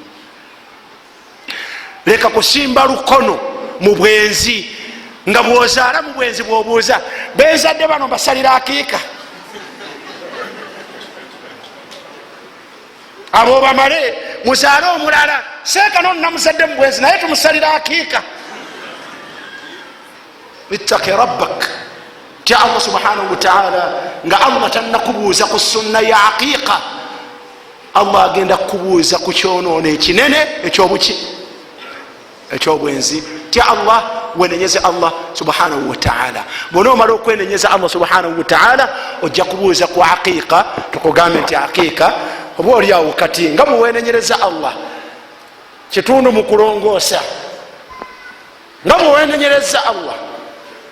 leka kusimba lukono mu bwenzi, nga bwozaala mu bwenzi bwobuuza benzadde bano basalira akiika abo bamale muzaale omulala, seeka nonamuzadde mu bwenzi naye tumusalira akiika. ittaki rabbak, tya Allah subhanahu wataala, nga Allah tannakubuuza ku sunna ya aqiqa, Allah agenda kukubuuza ku kyonoona ekinene ekyobuki, ekyobwenzi. tya Allah, wenenyeze Allah subhanahu wataala. bwonomala okwenenyeza Allah subhanahu wataala ojja kubuuza ku aqiqa, tukugambe nti aqiqa oba oliawo kati nga bwewenenyereza Allah kitundu mu kulongoosa, nga bwewenenyereza Allah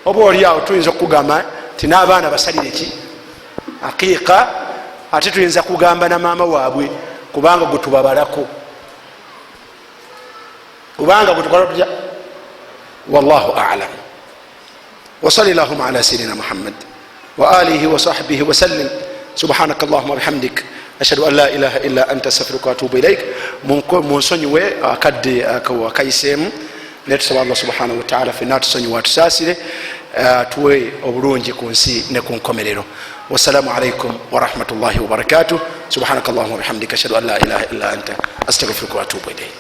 oba oliawo tuyinza okugamba ti n'abaana basalire ki aqiqa, ate tuyinza kugamba na maama waabwe kubanga gwe tubabalako, kubanga gwe tukola tutya. wallahu a'lam. wa sallallahu ala sayyidina Muhammad wa alihi wa sahbihi wa sallim. subhanaka allahumma bihamdik ashhadu an la ilaha illa anta astaghfiruka wa atubu ilaik. munsonyiwe akadde akayiseemu naye tusaba Allah subhanahu wa ta'ala fenna tusonyiwe atusaasire, tuwe obulungi ku nsi ne ku nkomerero. wassalamu alaikum warahmatullahi wabarakatuh. subhanaka allahumma bihamdika ashhadu an la ilaha illa anta astaghfiruka wa atubu ilaik.